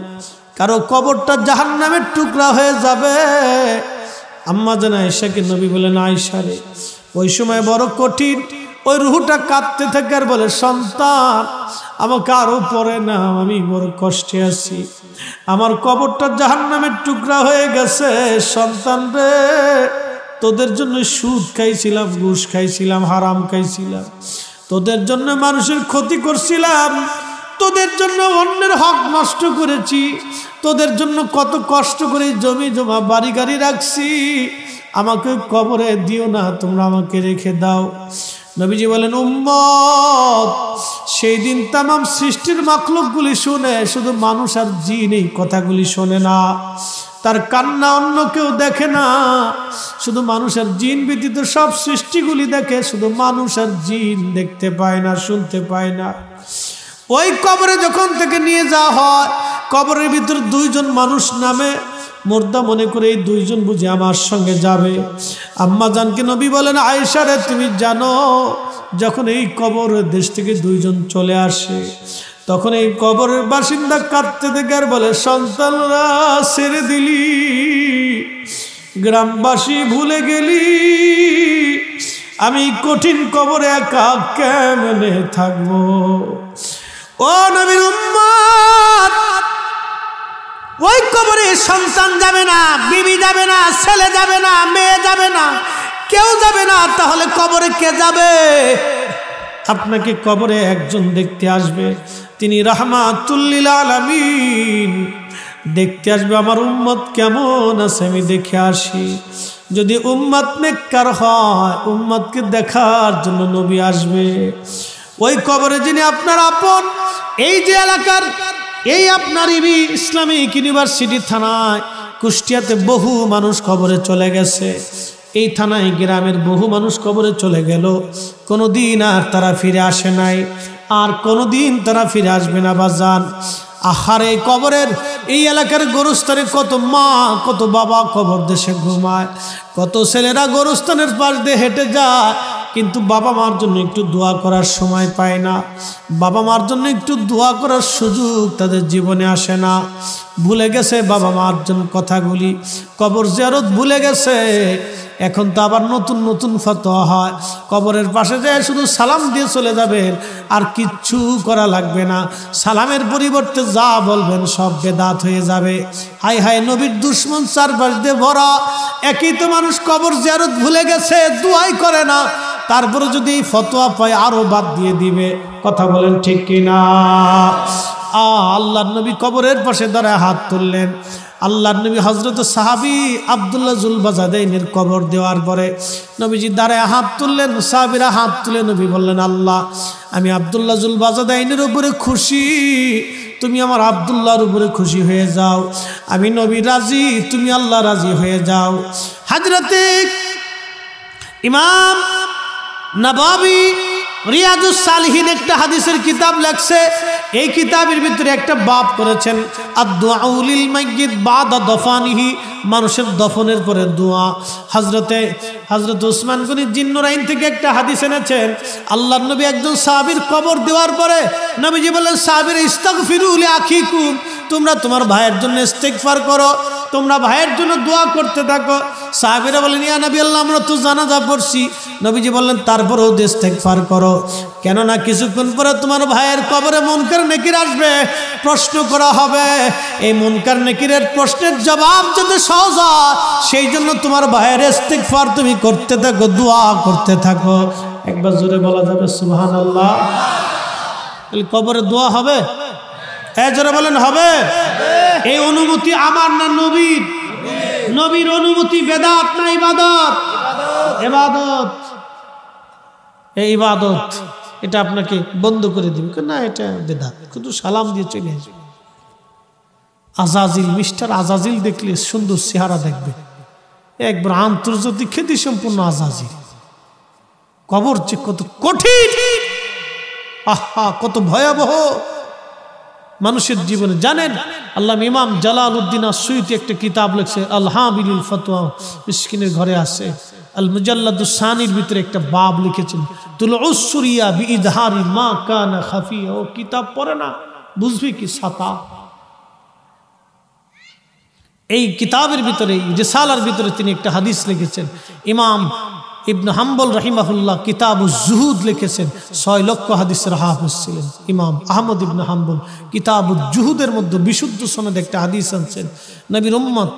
কারো কবরটা জাহান্নামের টুকরা হয়ে যাবে। আম্মা জান আয়েশাকে নবী বলেন, আয়েশা রে ওই সময় বড় কঠিন। ওই রুহটা কাঁদতে থাকে আর বলে, সন্তান আমাকে আরো পরে না, আমি বড় কষ্টে আছি, আমার কবরটা জাহান্নামের টুকরা হয়ে গেছে। সন্তান রে, তোদের জন্য সুদ খাইছিলাম, ঘুষ খাইছিলাম, হারাম খাইছিলাম, তোদের জন্য মানুষের ক্ষতি করছিলাম, তোদের জন্য অন্যের হক নষ্ট করেছি, তোদের জন্য কত কষ্ট করে জমি জমা বাড়ি গাড়ি রাখছি, আমাকে কবরে দিও না, তোমরা আমাকে রেখে দাও। নবীজি বলেন, উম্মত সেই দিন তামাম সৃষ্টির মাখলুকগুলি শুনে, শুধু মানুষ আর জিন এই কথাগুলি শোনে না, তার কান্না অন্য কেউ দেখে না। শুধু মানুষ আর জিন ব্যতীত সব সৃষ্টিগুলি দেখে, শুধু মানুষ আর জিন দেখতে পায় না, শুনতে পায় না। ওই কবরে যখন থেকে নিয়ে যাওয়া হয়, কবরের ভিতর 2 জন মানুষ নামে। মুর্দা মনে করে এই দুইজন বুঝি আমার সঙ্গে যাবে। আম্মা জানকে নবী বলেন, আয়েশা রে তুমি জানো যখন এই কবর দেশ থেকে দুইজন চলে আসে তখন এই কবরের বাসিন্দা কাঁদতে দেখে আর বলে, সন্তানরা ছেড়ে দিলি, গ্রামবাসী ভুলে গেলি, আমি কঠিন কবরে একা কেমনে থাকবো। ও নবীর উম্মত, ওই কবরে সন্তান যাবে না, বিবি যাবে না, ছেলে যাবে না, মেয়ে যাবে না, কেউ যাবে না। তাহলে কবরে কে যাবে? আপনাকে কবরে একজন দেখতে আসবে, তিনি রাহমাতুল লিল আলামিন। দেখতে আসবে আমার উম্মত কেমন আছে আমি দেখে আসি। যদি উম্মত নেককার হয়, উম্মতকে দেখার জন্য নবী আসবে। ওই কবরে যিনি আপনার আপন, এই যে এলাকার, এই আপনার ইসলামিক ইউনিভার্সিটি থানায় কুষ্টিয়াতে বহু মানুষ কবরে চলে গেছে। এই থানায় গ্রামের বহু মানুষ কবরে চলে গেল, কোনোদিন আর তারা ফিরে আসে নাই, আর কোনোদিন তারা ফিরে আসবে না বাজান। আহারে কবরের এই এলাকার গোরস্থানে কত মা কত বাবা কবর দেশে ঘুমায়, কত ছেলেরা গোরস্থানের পাশ দিয়ে হেঁটে যায়, কিন্তু বাবা মার জন্য একটু দোয়া করার সময় পায় না, বাবা মার জন্য একটু দোয়া করার সুযোগ তাদের জীবনে আসে না। ভুলে গেছে বাবা মার জন্য কথাগুলি, কবর জিয়ারত ভুলে গেছে। এখন তো আবার নতুন নতুন ফতোয়া হয়, কবরের পাশে যায় শুধু সালাম দিয়ে চলে যাবেন, আর কিচ্ছু করা লাগবে না। সালামের পরিবর্তে যা বলবেন সব বেদাত হয়ে যাবে। হায় হায়, নবীর দুশ্মন চারপাশ দিয়ে ভরা। একই তো মানুষ কবর জিয়ারত ভুলে গেছে, দুয়াই করে না, তারপরে যদি এই ফতোয়া পায় আরো বাদ দিয়ে দিবে। কথা বলেন ঠিক কিনা? আল্লাহর নবী কবরের পাশে দাঁড়ায় হাত তুললেন। আল্লাহর নবী হযরত সাহাবী আব্দুল্লাহ যুলবাজাদাইনের কবর দেওয়ার পরে নবীজি দাঁড়ায় হাত তুললেন, সাহাবীরা হাত তুলে নবী বললেন, আল্লাহ আমি আব্দুল্লাহ যুলবাজাদাইনের উপরে খুশি, তুমি আমার আব্দুল্লাহর উপরে খুশি হয়ে যাও। আমি নবী রাজি, তুমি আল্লাহ রাজি হয়ে যাও। হযরতে ইমাম নববী রিয়াদুস সালিহিন একটা হাদিসের কিতাব লেখছে। এই কিতাবের ভিতরে একটা বাব করেছেন, আদ-দুআউ লিল মাইয়িত বাদা দফানিহি, মানুষের দফনের পরে দোয়া। হযরত উসমান গনি জিন্নুরাইন থেকে একটা হাদিস এনেছেন, আল্লাহর নবী একজন সাহাবীর কবর দেওয়ার পরে নবীজি বলেন, সাহাবীরা ইস্তাগফিরু লি আখিকুম, তোমরা তোমার ভাইয়ের জন্য ইস্তিগফার করো, তোমরা ভাইয়ের জন্য দোয়া করতে থাকো। সাহাবীরা বলেন, ইয়া নবী আল্লাহ, আমরা তো জানাজা পড়ছি। নবীজি বললেন, তারপরেও ইস্তিগফার করো, কেননা কিছুক্ষণ পরে তোমার ভাইয়ের কবরে মুনকার নেকির আসবে, প্রশ্ন করা হবে। এই মুনকার নেকিরের প্রশ্নের জবাব যদি সহজ হয়, সেই জন্য তোমার ভাইয়ের ইস্তিগফার তুমি করতে থাকো, দোয়া করতে থাকো। একবার জোরে বলা যাবে সুবহানাল্লাহ? কবরে দোয়া হবে? জোরে বলেন হবে? এই অনুমতি আমার না নবীর? নবীর অনুমতি বেদাত না ইবাদত? ইবাদত। এই ইবাদত এটা আপনাকে বন্ধ করে দিবে না, এটা বেদাত। শুধু সালাম দিয়ে চলে আসবে। আজাজিল, মিস্টার আজাজিল দেখলে সুন্দর চেহারা দেখবে, একবার আন্তর্জাতিক খ্যাতি সম্পূর্ণ আজাজিল। কবর যে কত কঠিন, আহা কত ভয়াবহ মানুষের জীবনে। জানেন, আল্লাহ ইমাম জালালউদ্দিন আসসুয়ুতি একটা কিতাব লিখছে, আল হাবিলুল ফতোয়া, মিসকিনের ঘরে আছে। আল মুজাল্লাদুস সানির ভিতরে একটা বাব লিখেছেন, তুলউস সুরিয়া বিইজহারি মা কানা খাফিয়া। ও কিতাব পড়ে না, বুঝবি কি ছাতা। এই কিতাবের ভিতরে, রিসালার ভিতরে তিনি একটা হাদিস লিখেছেন। ইমাম ইবনে হাম্বল রাহিমাহুল্লাহ কিতাবুজ জুহুদ লিখেছেন, 6 লক্ষ হাদিসের হাফেজ ছিলেন ইমাম আহমদ ইবনে হাম্বল। কিতাবুজ জুহুদের মধ্যে বিশুদ্ধ সনদে একটা হাদিস আনছেন। নবীর উম্মত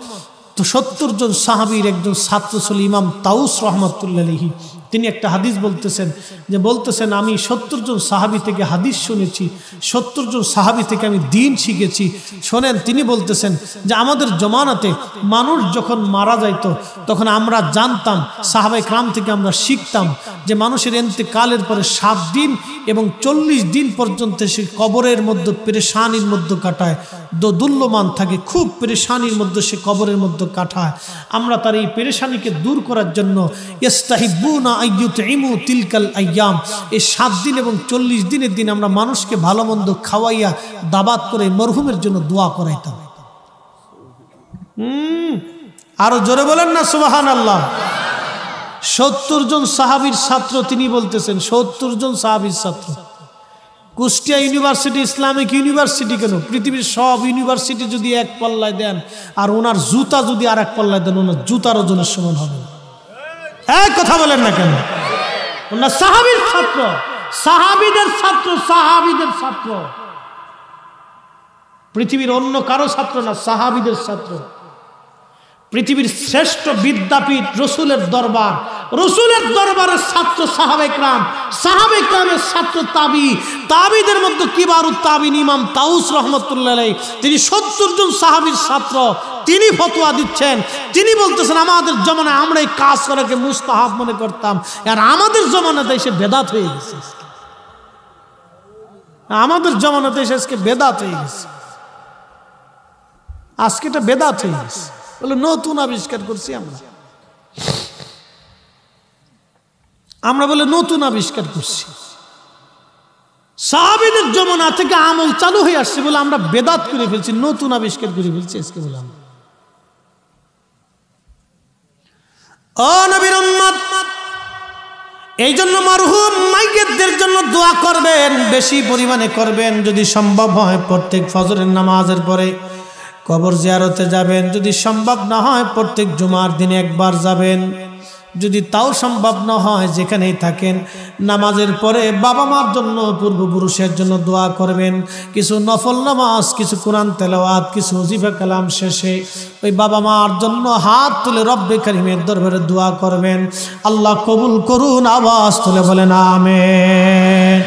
তো 70 জন সাহাবীর একজন ছাত্র ছিল ইমাম তাউস রাহমাতুল্লাহি আলাইহি। তিনি একটা হাদিস বলতেছেন আমি 70 জন সাহাবী থেকে হাদিস শুনেছি, 70 জন সাহাবী থেকে আমি দ্বীন শিখেছি। শোনেন, তিনি বলতেছেন যে আমাদের জমানাতে মানুষ যখন মারা যাইত তখন আমরা জানতাম, সাহাবায়ে কেরাম থেকে আমরা শিখতাম যে মানুষের ইন্তেকালের পরে 7 দিন এবং 40 দিন পর্যন্ত সে কবরের মধ্যে পেরেশানির মধ্যে কাটায়, দোদুল্যমান থাকে, খুব পেরেশানির মধ্যে সে কবরের মধ্যে কাটায়। আমরা তার এই পেরেশানিকে দূর করার জন্য ইস্তাহিবুনা আইয়ুতইমু তিলকাল আইয়াম, এই 7 দিন এবং 40 দিনের দিন আমরা মানুষকে ভালো মন্দ খাওয়াইয়া দাবাত করে মরহুমের জন্য দোয়া করাইতাম। আরো জোরে বলেন না সুবহানাল্লাহ। 70 জন সাহাবীর ছাত্র তিনি বলতেছেন, 70 জন সাহাবীর ছাত্র। কুষ্টিয়া ইউনিভার্সিটি ইসলামিক ইউনিভার্সিটি কেন, পৃথিবীর সব ইউনিভার্সিটি যদি এক পাল্লায় দেন আর ওনার জুতা যদি আর এক পাল্লায় দেন, ওনার জুতার ওজনের সমান হবে না। এক কথা বলেন না কেন? ওনার সাহাবীর ছাত্র, সাহাবীদের ছাত্র, সাহাবীদের ছাত্র, পৃথিবীর অন্য কারো ছাত্র না, সাহাবীদের ছাত্র। পৃথিবীর শ্রেষ্ঠ বিদ্যাপীঠ রসুলের দরবার, রসুলের দরবারের ছাত্র সাহাবে کرام, সাহাবে کرامের ছাত্র তাবি, তাবিদের মধ্যে কিবারুত তাবিন ইমাম তাউস রহমতুল্লাহ আলাইহি, তিনি 70 জন সাহাবীর ছাত্র। তিনি ফতোয়া দিচ্ছেন, তিনি বলতেছেন আমাদের জমানায় আমরা এই কাজ করাকে মুস্তাহাব মনে করতাম, আর আমাদের জমানাতে এসে বেদাত হয়ে গেছে। আমাদের জমানাতে এসে আজকে বেদাত হয়ে গেছে, আজকে এটা বেদাত হয়ে গেছে বলে নতুন আবিষ্কার করছি আমরা বলে নতুন আবিষ্কার করছি। সাহাবীদের জমানা থেকে আমল চালু হয়ে আসছে বলে আমরা বেদাত করে ফেলছি, নতুন আবিষ্কার করে ফেলছি আজকে বললাম। ও নবীর উম্মত, এই জন্য মরহুম মাইয়েতদের জন্য দোয়া করবেন, বেশি পরিমাণে করবেন। যদি সম্ভব হয় প্রত্যেক ফজরের নামাজের পরে কবর জিয়ারতে যাবেন, যদি সম্ভব না হয় প্রত্যেক জুমার দিনে একবার যাবেন, যদি তাও সম্ভব না হয় যেখানেই থাকেন নামাজের পরে বাবা মার জন্য, পূর্বপুরুষের জন্য দোয়া করবেন। কিছু নফল নামাজ, কিছু কোরআন তেলাওয়াত, কিছু ওজিফা কালাম শেষে ওই বাবা মার জন্য হাত তুলে রব্বে কারিমের দরবারে দোয়া করবেন। আল্লাহ কবুল করুন, আওয়াজ তুলে বলেন আমিন।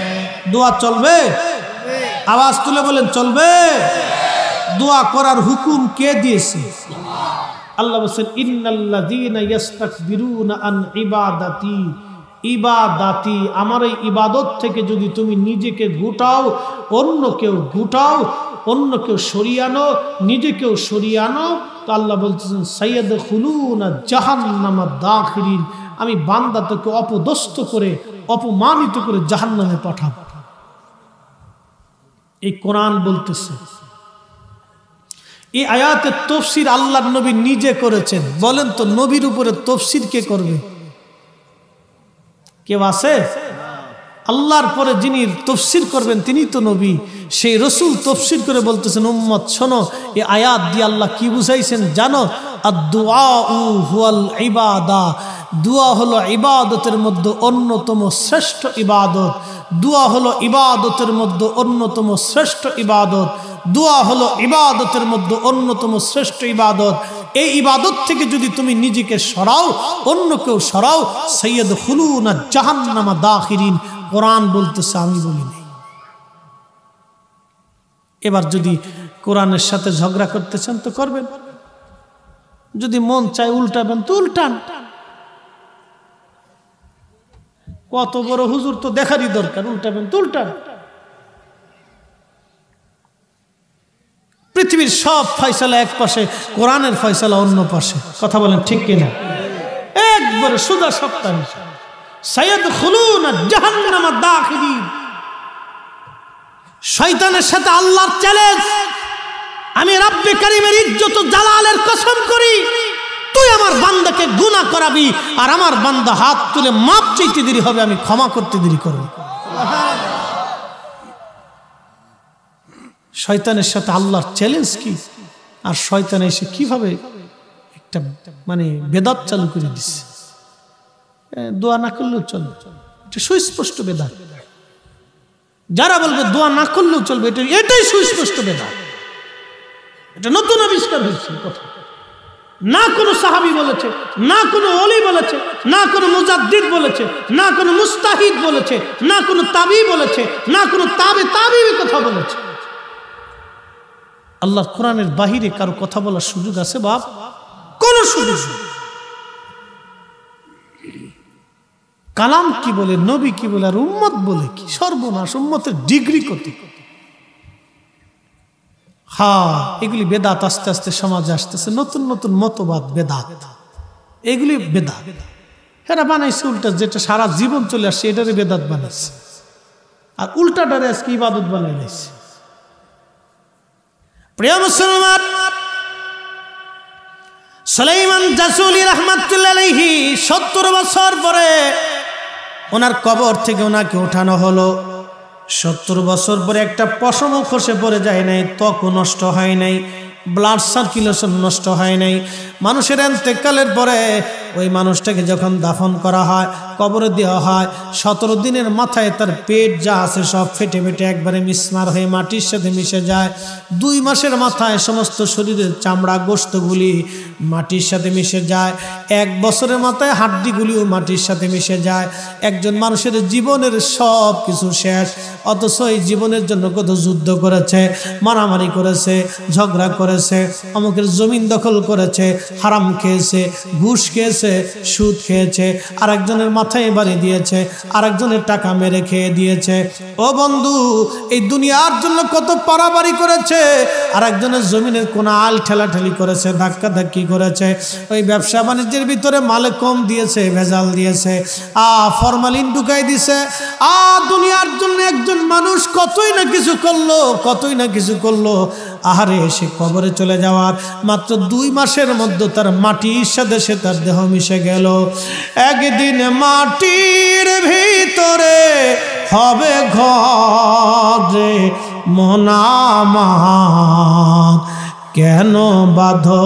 দোয়া চলবে? আওয়াজ তুলে বলেন চলবে। দোয়া করার হুকুম কে দিয়েছে? আল্লাহ বলেন ইন্নাল্লাযীনা ইস্তাকবিরুনা আন ইবাদাতি, ইবাদাতি, আমার এই ইবাদত থেকে যদি তুমি নিজেকে গুটাও, অন্য কেউ গুটাও, অন্য কেউ সরিয়ে আনো, নিজেকেও সরিয়ে আনো, তো আল্লাহ বলতেছেন সাইয়াদখুলুনা জাহান্নামা দাখিরিন, আমি বান্দাটাকে অপদস্থ করে, অপমানিত করে জাহান্নামে পাঠাবো। এই কোরআন বলতেছে। এই আয়াতের তাফসীর আল্লাহর নবী নিজে করেছেন। বলেন তো নবীর উপরে তাফসীর কে করবে? কেউ আছে? আল্লাহর পরে যিনি তাফসীর করবেন তিনি তো নবী। সেই রাসূল তাফসীর করে বলতেছেন উম্মত শোনো, এই আয়াত দিয়ে আল্লাহ কি বুঝাইছেন জানো? আদ-দুআউ হুয়াল ইবাদা, দোয়া হলো ইবাদতের মধ্যে অন্যতম শ্রেষ্ঠ ইবাদত। দোয়া হলো ইবাদতের মধ্যে অন্যতম শ্রেষ্ঠ ইবাদত। দোয়া হলো ইবাদতের মধ্যে অন্যতম শ্রেষ্ঠ ইবাদত। এই ইবাদত থেকে যদি তুমি নিজেকে সরাও, অন্য কেউ সরাও, সাইয়াদখুলুনা জাহান্নামা দাখিরিন। কোরআন বলতেছে, আমি বলি নাই। এবার যদি কোরআনের সাথে ঝগড়া করতে চান তো করবেন, যদি মন চায় উল্টাবেন তো উল্টান। কত বড় হুজুর তো দেখারই দরকার, উল্টাবেন তো উল্টান। পৃথিবীর সব ফয়সালা এক পাশে, কোরআনের ফয়সালা অন্য পাশে। কথা বলেন ঠিক কিনা? একবারে সুদা সপ্তাহ সাইয়াদখুলুনা জাহান্নামা দাখিরিন। শয়তানের সাথে আল্লাহর চ্যালেঞ্জ, আমি রব্বে কারীমের ইজ্জত ও জালালের কসম করি, তুই আমার বান্দাকে গুনাহ করাবি আর আমার বান্দা হাত তুলে মাপ চাইতে দেরি হবে, আমি ক্ষমা করতে দেরি করব। শয়তানের সাথে আল্লাহর চ্যালেঞ্জ কি, আর শয়তান এসে কিভাবে একটা মানে বেদাত চালু করে দিচ্ছে। দোয়া না করলেও চলবে, এটা সুস্পষ্ট বেদাত। যারা বলবে দোয়া না করলেও চলবে, এটাই সুস্পষ্ট বেদাত। এটা নতুন আবিষ্কার হয়েছে কথা। না কোনো সাহাবী বলেছে, না কোনো ওলি বলেছে, না কোনো মুজাদ্দিদ বলেছে, না কোনো মুস্তাহিদ বলেছে, না কোনো তাবি বলেছে, না কোনো তাবে তাবির কথা বলেছে। আল্লাহর কোরআনের বাহিরে কারো কথা বলার সুযোগ আছে বাপ? কোন সুযোগ নেই। কালাম কি বলে, নবী কি বলে, আর উম্মত বলে কি? সর্বনাশ, উম্মতের ডিগ্রি কত। হ্যাঁ, এগুলি বেদাত আস্তে আস্তে সমাজে আসতেছে, নতুন নতুন মতবাদ বেদাত, এগুলি বেদাত। এরা বানাইছে উল্টা, যেটা সারা জীবন চলে আসছে এটারে বেদাত বানাইছে, আর উল্টাটারে আজকে ইবাদত বানাই নিয়েছে। প্রিয় মুসলমান, সুলাইমান জাসুলি রাহমাতুল্লাহ আলাইহি 70 বছর পরে ওনার কবর থেকে ওনাকে ওঠানো হলো। 70 বছর পরে একটা পশমও খসে পড়ে যায় নাই, ত্বকও নষ্ট হয় নাই, ব্লাড সার্কুলেশন নষ্ট হয় নাই। মানুষের ইন্তেকালের পরে ওই মানুষটাকে যখন দাফন করা হয়, কবরে দেওয়া হয়, 17 দিনের মাথায় তার পেট যা আছে সব ফেটে ফেটে একবারে মিসমার হয়ে মাটির সাথে মিশে যায়। 2 মাসের মাথায় সমস্ত শরীরের চামড়া গোশতগুলি মাটির সাথে মিশে যায়। 1 বছরের মাথায় হাড্ডিগুলিও মাটির সাথে মিশে যায়। একজন মানুষের জীবনের সব কিছু শেষ, অথচ এই জীবনের জন্য কত যুদ্ধ করেছে, মারামারি করেছে, ঝগড়া করেছে, অমুকের জমিন দখল করেছে, হারাম খেয়েছে, ঘুষ খেয়েছে, সুদ খেয়েছে, আরেকজনের মাথায় বাড়ি দিয়েছে, আরেকজনের টাকা মেরে খেয়ে দিয়েছে। ও বন্ধু, এই দুনিয়ার জন্য কত পারাবারি করেছে, আরেকজনের জমিনের কোন আল ঠেলাঠেলি করেছে, ধাক্কা ধাক্কি করেছে, ওই ব্যবসা বাণিজ্যের ভিতরে মালে কম দিয়েছে, ভেজাল দিয়েছে, ফরমালিন ঢুকাই দিছে। দুনিয়ার জন্য একজন মানুষ কতই না কিছু করলো, কতই না কিছু করলো। আহারে, সে কবরে চলে যাওয়ার মাত্র 2 মাসের মধ্যে তার মাটির সাথে সে তার দেহ মিশে গেল। একদিন মাটির ভিতরে হবে ঘরে মনামার, কেন বাঁধো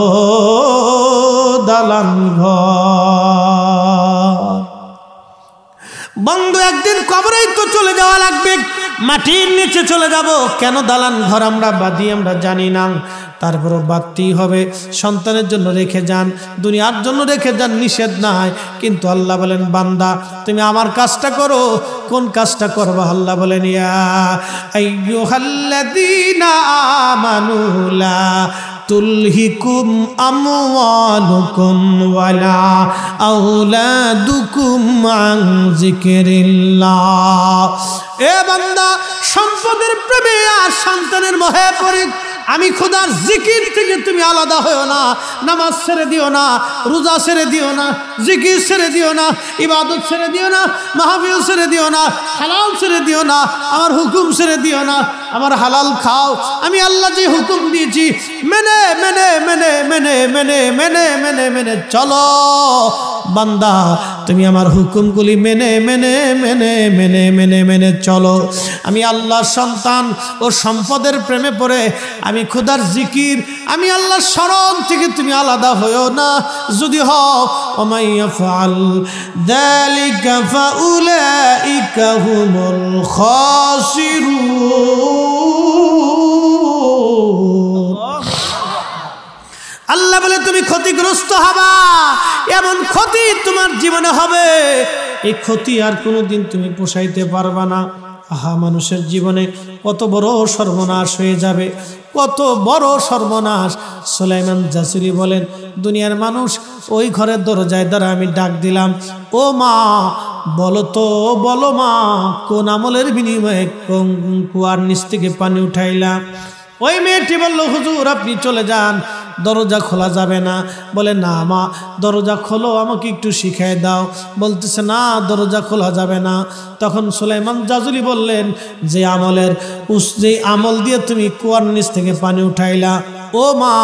দালান ঘর। বন্ধু, একদিন কবরেই তো চলে যাওয়া লাগবে, মাটির নিচে চলে যাব, কেন দালান ঘর আমরা বাঁধি আমরা জানি না, তারপরও বাঁধতেই হবে। সন্তানের জন্য রেখে যান, দুনিয়ার জন্য রেখে যান, নিষেধ নাই, কিন্তু আল্লাহ বলেন বান্দা তুমি আমার কাজটা করো। কোন কাজটা করবা? আল্লাহ বলেন ইয়া আইয়ুহাল্লাযীনা আমানু লা তুলহিকুম আমওয়ালুকুম ওয়ালা আওলাদুকুম আন যিকরিল্লাহ। এ বান্দা, সম্পদের প্রেমে আর সন্তানের মোহে পড়ে আমি খোদার জিকির থেকে তুমি আলাদা হয়েও না। নামাজ ছেড়ে দিও না, রোজা ছেড়ে দিও না, জিকির ছেড়ে দিও না, ইবাদত ছেড়ে দিও না, মাহফিল ছেড়ে দিও না, হালাল ছেড়ে দিও না, আমার হুকুম ছেড়ে দিও না। আমার হালাল খাও, আমি আল্লাহ যে হুকুম দিয়েছি মেনে মেনে মেনে মেনে মেনে মেনে মেনে মেনে চলো। বান্দা, তুমি আমার হুকুমগুলি মেনে মেনে মেনে মেনে মেনে মেনে চলো। আমি আল্লাহর সন্তান ও সম্পদের প্রেমে পড়ে আমি খোদার জিকির, আমি আল্লাহর স্মরণ থেকে তুমি আলাদা হয়েও না। যদি হও, ওমাই ইয়াফআল যালিকা ফাউলাইকা হুমুল খাসিরুন। আল্লাহ বলে তুমি ক্ষতিগ্রস্ত হবা, এমন ক্ষতি তোমার জীবনে হবে, এই ক্ষতি আর কোনোদিন তুমি পোষাইতে পারবা না। আহা, মানুষের জীবনে কত বড় সর্বনাশ হয়ে যাবে, কত বড় সর্বনাশ। সুলাইমান জাসুলি বলেন, দুনিয়ার মানুষ ওই ঘরের দরজায় দ্বারা আমি ডাক দিলাম, ও মা বলো তো, বলো মা, কোন আমলের বিনিময়ে কুয়ার নিচ থেকে পানি উঠাইলাম? ওই মেয়েটি বলল, হুজুর আপনি চলে যান, দরজা খোলা যাবে না। বলে, না মা, দরজা খোলো, আমাকে একটু শিখাই দাও। বলতেছে, না, দরজা খোলা যাবে না। তখন সুলাইমান জাজুলি বললেন, যে আমল দিয়ে তুমি কুয়ার নিচ থেকে পানি উঠাইলা, ও মা,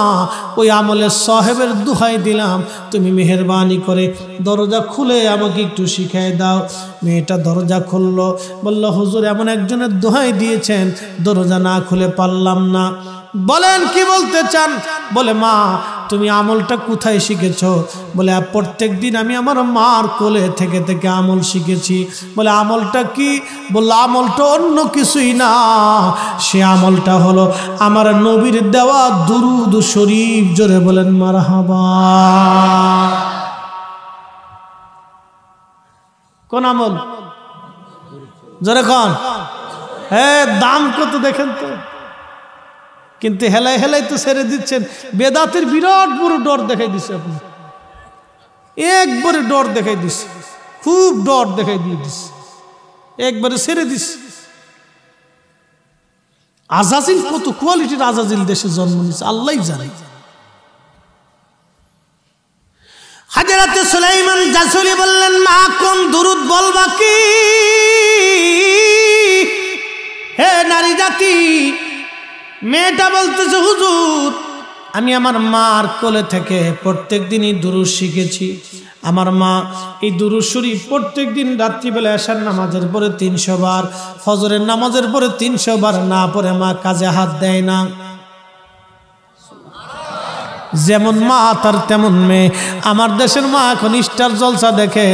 ওই আমলের সাহেবের দোহাই দিলাম, তুমি মেহেরবানি করে দরজা খুলে আমাকে একটু শিখাই দাও। মেয়েটা দরজা খুললো, বলল, হুজুর এমন একজনের দোহাই দিয়েছেন, দরজা না খুলে পারলাম না। বলেন কি বলতে চান? বলে, মা তুমি আমলটা কোথায় শিখেছো? বলে, প্রত্যেক দিন আমি আমার মার কোলে থেকে থেকে আমল শিখেছি। বলে, আমলটা কি? বললো, আমলটা অন্য কিছুই না, সে আমলটা হলো আমার নবীর দেওয়া দুরুদ শরীফ। জোরে বলেন মারহাবা। কোন আমল? জোরে কোন? হ্যাঁ, দাম কত দেখেন তো। কিন্তু হেলাই হেলাই তো ছেড়ে দিচ্ছেন। বেদাতের বিরাট বড় ডর দেখাই দিচ্ছে আপনি, একবারে ডর দেখাই দিচ্ছে, খুব ডর দেখাই দিয়ে দিচ্ছে, একবারে ছেড়ে দিচ্ছে। আজাজিল কত কোয়ালিটির আজাজিল দেশে জন্ম নিচ্ছে আল্লাহই জানে। হযরত সুলাইমান জাসুলি বললেন, মা কোন দুরুদ বলবা কি? হে নারী জাতি, মেয়েটা বলতেছে, হুজুর আমি আমার মার কোলে থেকে প্রত্যেক দিনই দুরূদ শিখেছি। আমার মা এই দুরূদ শরীফ প্রত্যেক দিন রাত্রিবেলা এশার নামাজের পরে 300 বার, ফজরের নামাজের পরে 300 বার না পড়ে মা কাজে হাত দেয় না। যেমন মা তার তেমন মেয়ে। আমার দেশের মা এখন স্টার জলসা দেখে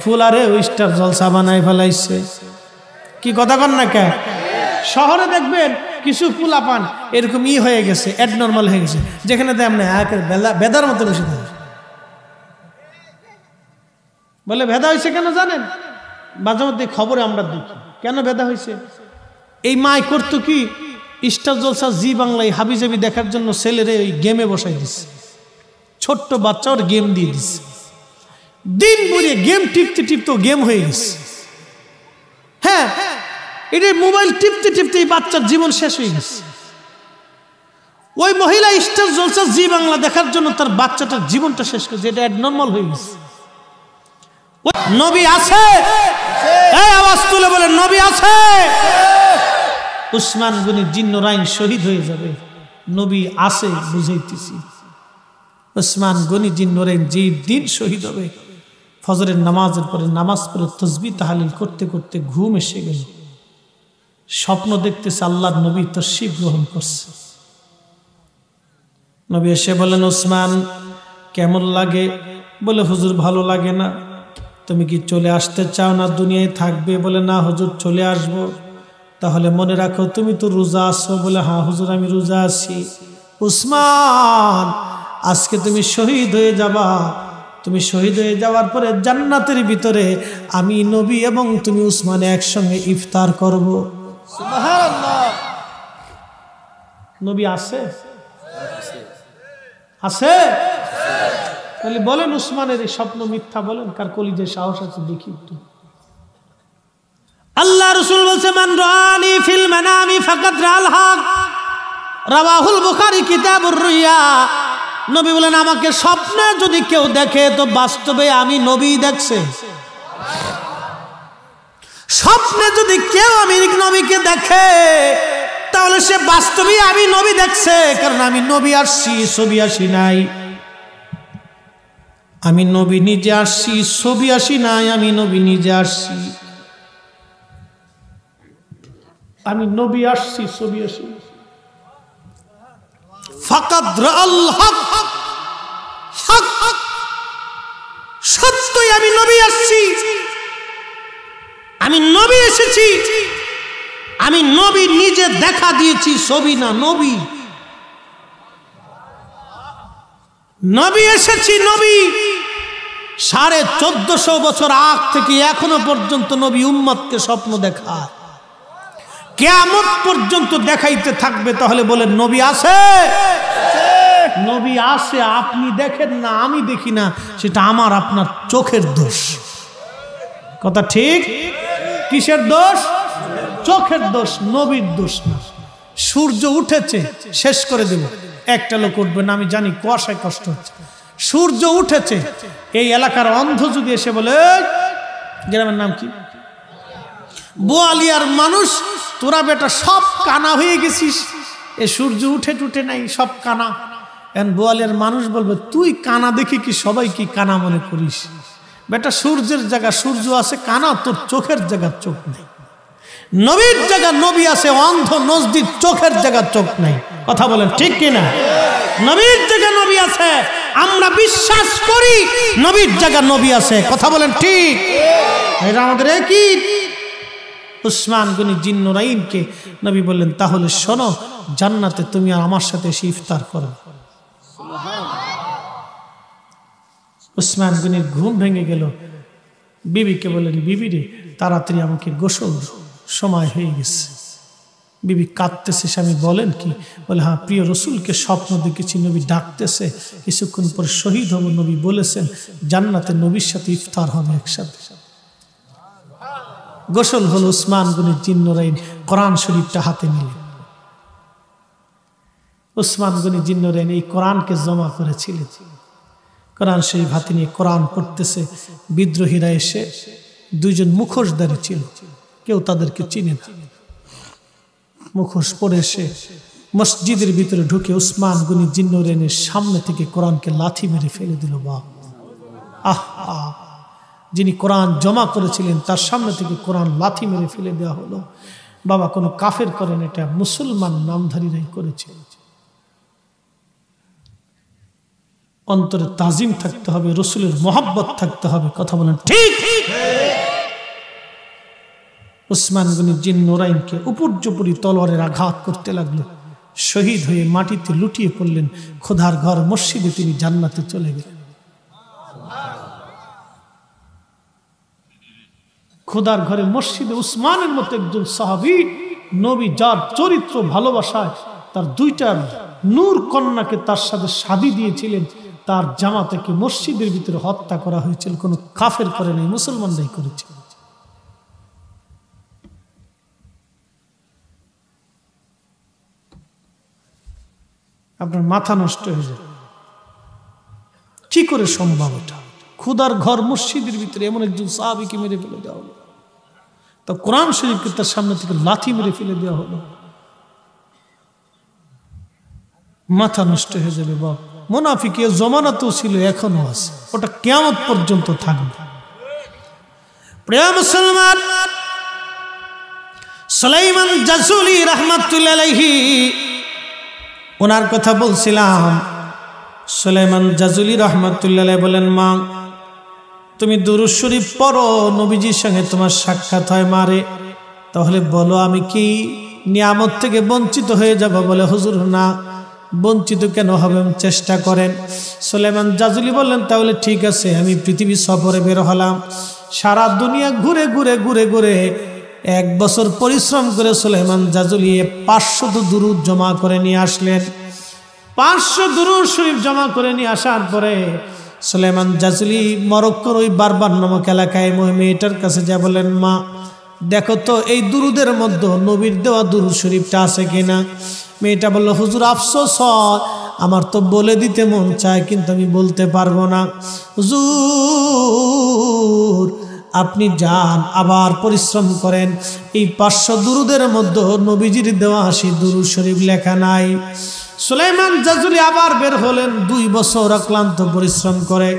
ফুলারে স্টার জলসা বানাই ফেলাইছে। কি কথা কন না কে? শহরে দেখবেন কিছু ফুলা পান এরকম হয়ে গেছে, অ্যাডনর্মাল হয়ে গেছে, যেখানে তেমন বেদার মতো বসে থাকে। বলে ভেদা হয়েছে কেন জানেন? মাঝে মধ্যে খবরে আমরা দেখি কেন ভেদা হয়েছে। এই মাই করতো কি, স্টার জলসা জি বাংলায় হাবিজাবি দেখার জন্য ছেলেরে ওই গেমে বসাই দিচ্ছে। ছোট্ট বাচ্চা ওর গেম দিয়ে দিচ্ছে, দিন ভরে গেম টিপতে টিপতে গেম হয়ে গেছে। হ্যাঁ, এটা মোবাইল টিপতে টিপতে এই বাচ্চার জীবন শেষ হয়ে গেছে। ওই মহিলা স্টার জলসা জি বাংলা দেখার জন্য তার বাচ্চাটার জীবনটা শেষ করেছে। এটা অ্যাবনর্মাল হয়ে গেছে। নবী আছে? এই আওয়াজ তুলে বলেন নবী আছে। উসমান গনি জিন্নুরাইন শহীদ হয়ে যাবে, নবী আছে বুঝাইতেছি। উসমান গনি জিন্নুরাইন যে দিন শহীদ হবে, ফজরের নামাজের পরে নামাজ পড়ে তাসবিহ তাহলিল করতে করতে ঘুম এসে গেল। স্বপ্ন দেখতেছে আল্লাহর নবী তাশরীফ গ্রহণ করছে। নবী এসে বলেন, উসমান কেমন লাগে? বলে, হুজুর ভালো লাগে না। তুমি কি চলে আসতে চাও না দুনিয়ায় থাকবে? বলে, না হুজুর চলে আসবো। তাহলে মনে রাখো তুমি তো রোজা আছো। বলে, হ্যাঁ হুজুর আমি রোজা আছি। উসমান আজকে তুমি শহীদ হয়ে যাবা। তুমি শহীদ হয়ে যাওয়ার পরে জান্নাতের ভিতরে আমি নবী এবং তুমি উসমান একসঙ্গে ইফতার করব। সুবহানাল্লাহ। নবী আছে? আছে? তাহলে বলেন উসমানের এই স্বপ্ন মিথ্যা? বলেন কার কলিজায় সাহস আছে দেখি একটু। আল্লাহ রাসূল বলেছে, মান রাআনি ফিল মানামি ফাকাদ রাআল হক, রাওয়াহুল বুখারী কিতাবুর রুইয়া। নবী বলেন, আমাকে স্বপ্নে যদি কেউ দেখে তো বাস্তবে আমি নবী দেখছে। স্বপ্নে যদি কেউ আমি নবীকে দেখে তাহলে সে বাস্তবে আমি নবী দেখছে, কারণ আমি নবী আসছি, ছবি আসি নাই। আমি নবী নিজে আসছি, ছবি আসি নাই। আমি নবী নিজে আসছি, আমি নবী আসছি, ছবি আসি। ফাকাদ রাআল হক, হক সত্যই আমি নবী আসছি, আমি নবী এসেছি, আমি নবী নিজে দেখা দিয়েছি, ছবি না। নবী নবী এসেছি, নবী 1450 বছর আগ থেকে এখনো পর্যন্ত নবী উম্মতকে স্বপ্ন দেখায়, কিয়ামত পর্যন্ত দেখাইতে থাকবে। তাহলে বলেন নবী আছে? নবী আছে, আপনি দেখেন না, আমি দেখি না, সেটা আমার আপনার চোখের দোষ। কথা ঠিক? কিসের দোষ? চোখের দোষ, নবীর দোষ না। সূর্য উঠেছে, শেষ করে দেব, একটা লোক উঠবে না, আমি জানি কুয়াশায় কষ্ট হচ্ছে। সূর্য উঠেছে, এই এলাকার অন্ধ যদি এসে বলে, গ্রামের নাম কি, বোয়ালিয়ার মানুষ, তোরা বেটা সব কানা হয়ে গেছিস, এ সূর্য উঠে টুটে নাই, সব কানা। এখন বোয়ালিয়ার মানুষ বলবে, তুই কানা দেখি কি সবাই কি কানা মনে করিস? বেটা সূর্যের জায়গা সূর্য আছে, কানা তোর চোখের জায়গা চোখ নেই। নবীর জায়গা নবী আছে, অন্ধ নজদির চোখের জায়গা চোখ নাই। কথা বলেন ঠিক কিনা? নবীর জায়গা নবী আছে, আমরা বিশ্বাস করি নবীর জায়গা নবী আছে। কথা বলেন ঠিক? এটা আমাদের একই। উসমান গনি জিন্নুরাইনকে নবী বললেন, তাহলে শোনো, জান্নাতে তুমি আর আমার সাথে এসে ইফতার করো। উসমান গনির ঘুম ভেঙে গেল। বিবিকে বললেন, বিবি রে, তাড়াতাড়ি আমাকে গোসল সময় হয়ে গেছে। বিবি কাঁদতেছে। স্বামী বলেন কি? বলে, হ্যাঁ প্রিয় রসুলকে স্বপ্ন দেখেছি, নবী ডাকতেছে, কিছুক্ষণ পরে শহীদ হব। নবী বলেছেন জান্নাতে নবীর সাথে ইফতার হবে একসাথে। গোসল হল। উসমান গনি জিন্নুরাইন কোরআন শরীফটা হাতে নিলেন। উসমান গনি জিন্নুরাইন এই কোরআনকে জমা করেছিলেন। কোরআন শরীফ হাতে নিয়ে কোরআন পড়তেছে। বিদ্রোহীরা এসে, দুইজন মুখোশধারী ছিল, কেউ তাদেরকে চিনে না। মুখোশ পরে এসে মসজিদের ভিতরে ঢুকে উসমান গনি জিন্নুরেনের সামনে থেকে কোরআনকে লাথি মেরে ফেলে দিল। বাপ, আহা, যিনি কোরআন জমা করেছিলেন তার সামনে থেকে কোরআন লাথি মেরে ফেলে দেওয়া হলো। বাবা, কোনো কাফের করেন, এটা মুসলমান নামধারীরাই করেছে। অন্তরে তাজিম থাকতে হবে, রসুলের মহব্বত থাকতে হবে। কথা বলেন ঠিক? উসমান গনি জিন্নুরাইনকে উপর্যুপরি তলোয়ারের আঘাত করতে লাগলো। শহীদ হয়ে মাটিতে লুটিয়ে পড়লেন। খোদার ঘর মসজিদে তিনি জান্নাতে চলে গেলেন। খোদার ঘরে মসজিদে উসমানের মতো একজন সাহাবী, নবী, যার চরিত্র ভালোবাসায় তার দুইটা নূর কন্যাকে তার সাথে শাদী দিয়েছিলেন, তার জামাতাকে মসজিদের ভিতরে হত্যা করা হয়েছিল। কোনো কাফের করে নাই, মুসলমানরাই করেছে। আপনার মাথা নষ্ট হয়ে যায়। কি করে সম্ভব এটা? খুদার ঘর মসজিদের ভিতরে এমন একজন সাহাবীকে মেরে ফেলে দেওয়া হলো। তো কোরআন শরীফকে তার সামনে থেকে লাথি মেরে ফেলে দেওয়া হলো। মাথা নষ্ট হয়ে যাবে বাপ। মুনাফিকের জমানাতেও ছিল, এখনো আছে, ওটা কিয়ামত পর্যন্ত থাকবে। প্রিয় মুসলমান, সুলাইমান জাজুলি রাহমাতুল্লাহি আলাইহি, ওনার কথা বলছিলাম। সুলাইমান জাজুলি রাহমাতুল্লাহি আলাইহি বলেন, মা তুমি দুরূদ শরীফ পড়ো, নবীজির সঙ্গে তোমার সাক্ষাৎ হয় মারে, তাহলে বলো আমি কি নিয়ামত থেকে বঞ্চিত হয়ে যাব? বলে, হুজুর না, বঞ্চিত কেন হবে, চেষ্টা করেন। সুলাইমান জাজুলি বললেন, তাহলে ঠিক আছে, আমি পৃথিবী সফরে বের হলাম। সারা দুনিয়া ঘুরে ঘুরে ঘুরে ঘুরে 1 বছর পরিশ্রম করে সুলাইমান জাজুলি 500 দুরূদ জমা করে নিয়ে আসলেন। 500 দুরূদ শরীফ জমা করে নিয়ে আসার পরে সুলাইমান জাজুলি মরক্কোর ওই বারবার নামক এলাকায় মেয়েটার কাছে যা বলেন, মা দেখো তো এই দুরুদের মধ্যে নবীর দেওয়া দুরূদ শরীফটা আছে কিনা। মেয়েটা বলল, হুজুর আফসোস হয়, আমার তো বলে দিতে মন চায় কিন্তু আমি বলতে পারবো না। হুজুর আপনি যান, আবার পরিশ্রম করেন, এই 500 দুরুদের মধ্যে নবীজির দেওয়া সেই দুরূদ শরীফ লেখা নাই। সুলাইমান জাজুলি আবার বের হলেন। 2 বছর অক্লান্ত পরিশ্রম করে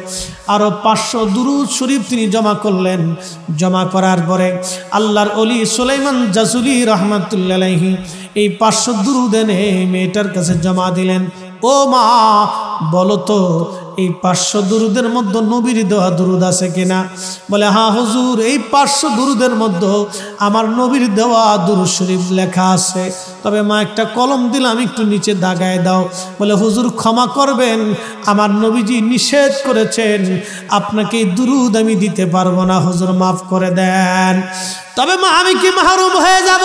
আরো 500 দুরূদ শরীফ তিনি জমা করলেন। জমা করার পরে আল্লাহর ওলি সুলাইমান জাজুলি রাহমাতুল্লাহি আলাইহি এই 500 দুরূদ এনে মেয়েটার কাছে জমা দিলেন। ও মা, বলো তো এই 500 দুরুদের মধ্যে নবীর দেওয়া দুরুদ আছে কিনা? বলে, হ্যাঁ হুজুর, এই 500 দুরুদের মধ্যে আমার নবীর দেওয়া দুরূদ শরীফ লেখা আছে। তবে মা একটা কলম দিলাম, একটু নিচে দাগায় দাও। বলে, হুজুর ক্ষমা করবেন, আমার নবীজি নিষেধ করেছেন, আপনাকে এই দুরুদ আমি দিতে পারবো না, হুজুর মাফ করে দেন। তবে মা আমি কি মাহরুম হয়ে যাব?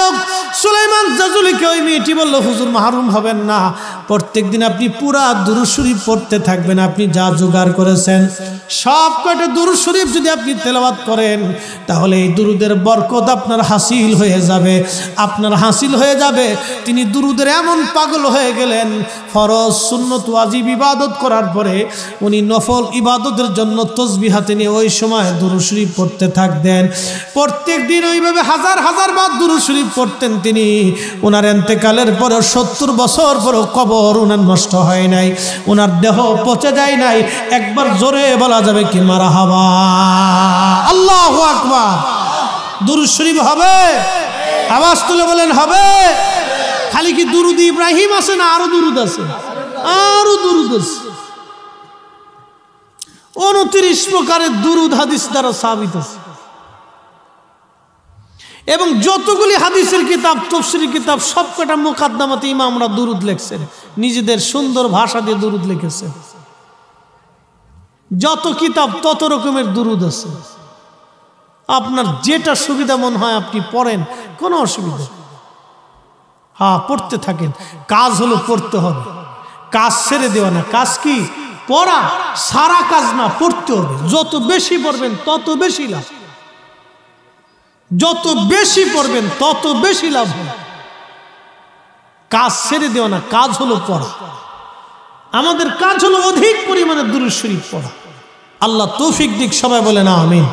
সুলাইমান জাজুলিকে ওই মেয়েটি বলল, হুজুর মাহরুম হবেন না, প্রত্যেকদিন আপনি পুরা দুরূদ শরীফ পড়তে থাকবেন। আপনি যা জোগাড় করেছেন সব কটা দুরূদ শরীফ যদি আপনি তেলাওয়াত করেন, তাহলে এই দুরুদের বরকত আপনার হাসিল হয়ে যাবে, আপনার হাসিল হয়ে যাবে। তিনি দুরুদের এমন পাগল হয়ে গেলেন, ফরজ সুন্নত ওয়াজিব ইবাদত করার পরে উনি নফল ইবাদতের জন্য তসবিহ হাতে নিয়ে ওই সময় দুরূদ শরীফ পড়তে থাকতেন। প্রত্যেক দিন ওইভাবে হাজার হাজার বার দুরূদ শরীফ পড়তেন তিনি। ওনার ইন্তেকালের পরে 70 বছর পরও কবর ওনার নষ্ট হয় নাই, ওনার দেহ পচে যায় নাই। একবার জোরে বলা যাবে কি মারহাবা, আল্লাহু আকবার। দুরূদ শরীফ হবে, আওয়াজ তুলে বলেন হবে। খালি কি দুরূদ ইব্রাহিম আছে না আরো দুরূদ আছে? আরো দুরূদ আছে। 29 প্রকারের দুরূদ হাদিস দ্বারা সাবিত আছে। এবং যতগুলি হাদিসের কিতাব, তাফসীরের কিতাব, সবকটা মুকাদ্দামাতে ইমামরা দুরূদ লিখছেন, নিজেদের সুন্দর ভাষা দিয়ে দুরূদ লিখেছেন। যত কিতাব তত রকমের দুরূদ আছে। আপনার যেটা সুবিধা মনে হয় আপনি পড়েন, কোনো অসুবিধা। হ্যাঁ, পড়তে থাকেন। কাজ হলো পড়তে হবে, কাজ ছেড়ে দেওয়া না। কাজ কি? পড়া। সারা কাজ না, পড়তে হবে। যত বেশি পড়বেন তত বেশি লাভ, যত বেশি পড়বেন তত বেশি লাভ হবে। কাজ ছেড়ে দেওয়া না, কাজ হলো পড়া। আমাদের কাজ হলো অধিক পরিমাণে দুরূদ শরীফ পড়া। আল্লাহ তৌফিক দিক, সবাই বলেন আমিন।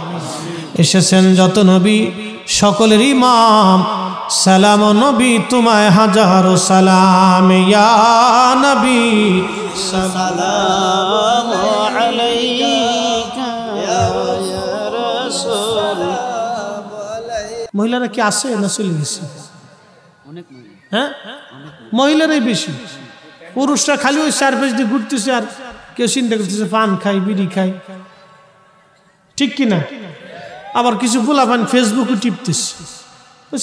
এসেছেন যত নবী সকলের ইমাম সালাম নবী তোমায় হাজারো সালাম ইয়া নবী সালাম আলাইকা ইয়া রাসূল। মহিলারা কি আছে না চলে গেছে? হ্যাঁ, মহিলারাই বেশি, পুরুষরা খালি ওই চারপাশ দিয়ে ঘুরতেছে আর কেউ চিন্তা করতেছে পান খাই বিড়ি খাই, ঠিক কিনা? আবার কিছু পোলাপান ফেসবুকে টিপতেছে,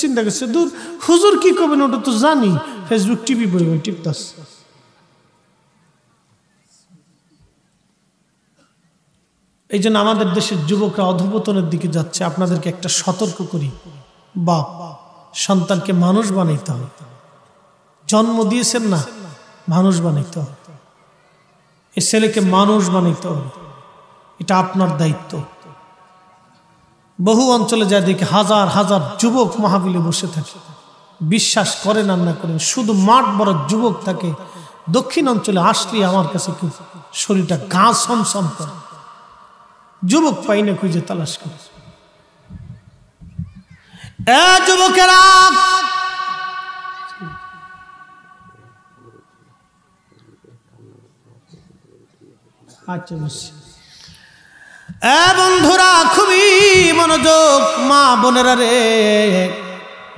চিন্তা করছে দূর হুজুর কি করবেন ওটা তো জানি, ফেসবুক টিপি পড়বে টিপতাস। এই জন্য আমাদের দেশের যুবকরা অধঃপতনের দিকে যাচ্ছে। আপনাদেরকে একটা সতর্ক করি, বাপ সন্তানকে মানুষ বানাইতে হবে। জন্ম দিয়েছেন না, মানুষ বানাইতে হবে। এই ছেলেকে মানুষ বানাইতে হবে, এটা আপনার দায়িত্ব। বহু অঞ্চলে যা দেখি হাজার হাজার যুবক মাহফিলে বসে থাকে, বিশ্বাস করেন আর না করেন শুধু মাঠ বড় যুবক থাকে। দক্ষিণ অঞ্চলে আসলে আমার কাছে কি শরীরটা গা ছমছম করে, যুবক পাই না খুঁজে তালাশ করে। যুবকেরা আচ্ছা বসছি। বন্ধুরা খুবই মনোযোগ, মা বোনেরা রে,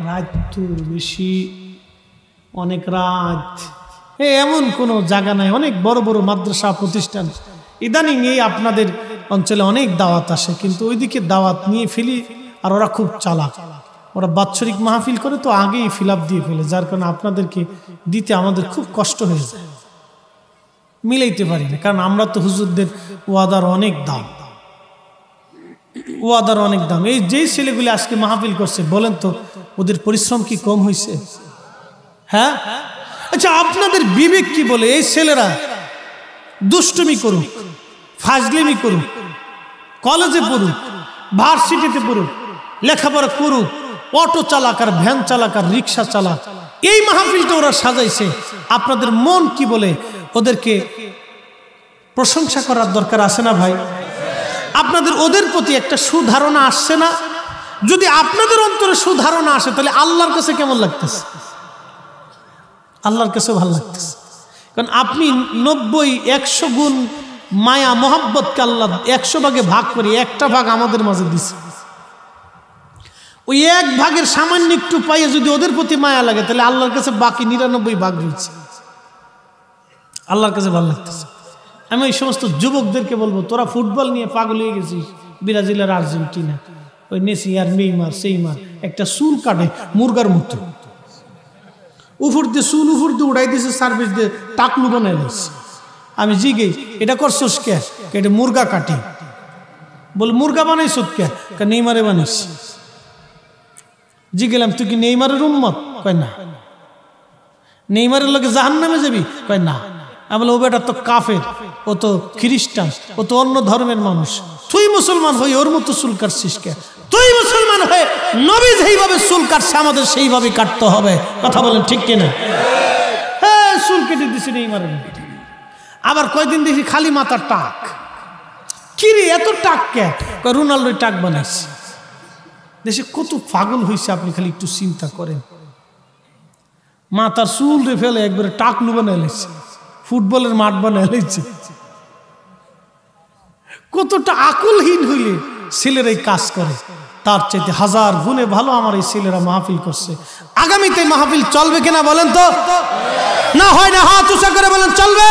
রাত তো বেশি, অনেক রাত, এমন কোনো জায়গা নাই। অনেক বড় বড় মাদ্রাসা প্রতিষ্ঠান ইদানিং এই আপনাদের অঞ্চলে অনেক দাওয়াত আসে, কিন্তু ওইদিকে দাওয়াত নিয়ে ফেলি। আর ওরা খুব চালাক, ওরা বাৎসরিক মাহফিল করে তো আগেই ফিল আপ দিয়ে ফেলে, যার কারণে আপনাদেরকে দিতে আমাদের খুব কষ্ট হয়ে যায়, মিলাইতে পারি না। কারণ আমরা তো হুজুরদের ওয়াদার অনেক দাম, ওয়াদার অনেক দাম। এই যেই ছেলেগুলি আজকে মাহফিল করছে বলেন তো ওদের পরিশ্রম কি কম হয়েছে? হ্যাঁ, আচ্ছা আপনাদের বিবেক কি বলে? এই ছেলেরা দুষ্টুমি করুক, ফাজলিমি করুক, কলেজে পড়ুক, ভার্সিটিতে পড়ুক, লেখাপড়া করুক, অটো চালাক আর ভ্যান চালাক আর রিক্সা চালাক, এই মাহফিলটা ওরা সাজাইছে, আপনাদের মন কি বলে? ওদেরকে প্রশংসা করার দরকার আছে না ভাই? আপনাদের ওদের প্রতি একটা সুধারণা আসছে না? যদি আপনাদের অন্তরে সুধারণা আসে তাহলে আল্লাহর কাছে কেমন লাগতেছে? আল্লাহর কাছে ভালো লাগতেছে। কারণ আপনি 90-100 গুণ মায়া মোহাব্বতকে আল্লাহ 100 ভাগে ভাগ করে একটা ভাগ আমাদের মাঝে দিছে। ওই এক ভাগের সামান্য একটু পাইয়ে যদি ওদের প্রতি মায়া লাগে তাহলে আল্লাহর কাছে বাকি 99 ভাগ রয়েছে, আল্লাহর কাছে ভালো লাগতেছে। আমি ওই সমস্ত যুবকদেরকে বলবো, তোরা ফুটবল নিয়ে পাগল হয়ে গেছিস, ব্রাজিল আর আর্জেন্টিনা, ওই মেসি আর নেইমার সেইমার, একটা চুল কাটে মুরগার মতো, উপর দিয়ে চুল উপর দিয়ে উড়াই দিয়েছে, সার্ভিস দিয়ে টাকলু বানাই দিচ্ছে। আমি জিগে এটা করছোস কে? এটা মুরগা কাটি। বল মুরগা বানাইছ কে? নেইমারে বানাইছি। জি গেলাম তুই কি নেইমারের উম্মত? কয় না। নেইমারের লোকে জাহান্নামে যাবি? কয় না। আমি বলে ও বেটা তো কাফের, ও তো খ্রিস্টান, ও তো অন্য ধর্মের মানুষ, তুই মুসলমান হয়ে ওর মতো চুল কাটছিস কে? তুই মুসলমান হয়ে নবী যেইভাবে চুল কাটছে আমাদের সেইভাবে কাটতে হবে। কথা বলেন ঠিক কিনা? হ্যাঁ, চুল কেটে দিছি নেইমারের। আবার কয়দিন দেখি খালি মাথার টাক। কি রে এত টাক কে? কয় রোনাল্ডোর টাক বানাইছে। দেশে কত পাগল হয়েছে আপনি খালি একটু চিন্তা করেন। মাথার চুল রে ফেলে একবারে টাকলু বানাই লেছে, ফুটবলের মাঠ বানাই লেছে। কতটা আকুলহীন হইলে ছেলেরা এই কাজ করে, তার চাইতে হাজার গুণে ভালো আমার এই ছেলেরা মাহফিল করছে। আগামীতে মাহফিল চলবে কিনা বলেন তো? না হয় না হাত উঁচা করে বলেন চলবে।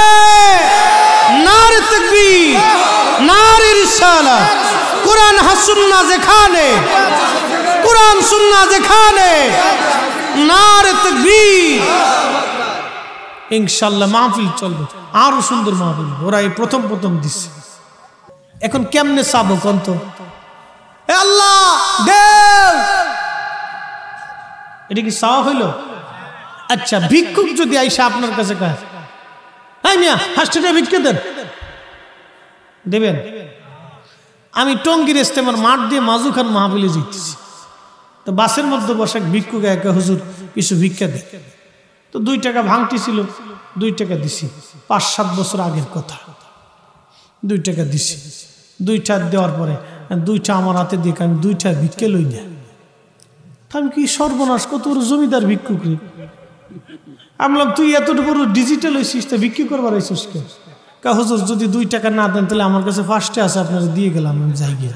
নারে তাকবীর, নারে রিসালাত। কোরআন হাসুন্নাহ যেখানে, কোরআন সুন্নাহ যেখানে, নারে তাকবীর। ইনশাআল্লাহ মাহফিল চলবে, আরো সুন্দর মাহফিল। ওরা এই প্রথম দিচ্ছে। এখন কেমনে চাবো কোন তো? আল্লাহ দেও, এটা কি চাওয়া হইল? আচ্ছা ভিক্ষুক যদি আইসা আপনার কাছে কয়, হ্যাঁ মিয়া 5 টাকা ভিক্ষা দেন, দেবেন? আমি টঙ্গীর ইস্তেমার মাঠ দিয়ে মাজু খান মাহফিলে যেতেছি, তো বাসের মধ্যে বসে ভিক্ষুক একা, হুজুর কিছু ভিক্ষা দেয়। তো 2 টাকা ভাঙটি ছিল, 2 টাকা দিছি। 5-7 বছর আগের কথা। 2 টাকা দিছি। 2টা দেওয়ার পরে 2টা আমার হাতে দিয়ে আমি 2টা ভিক্ষা লই না। আমি কি সর্বনাশ, কত বড় জমিদার ভিক্ষুক রে। আমি বললাম তুই এতটুকু ডিজিটাল হয়েছিস, তা বিক্রি করবার আইসিস কে? হুজুর যদি 2 টাকা না দেন তাহলে আমার কাছে ফার্স্টে আছে, আপনারা দিয়ে গেলাম, আমি যাই গিয়ে।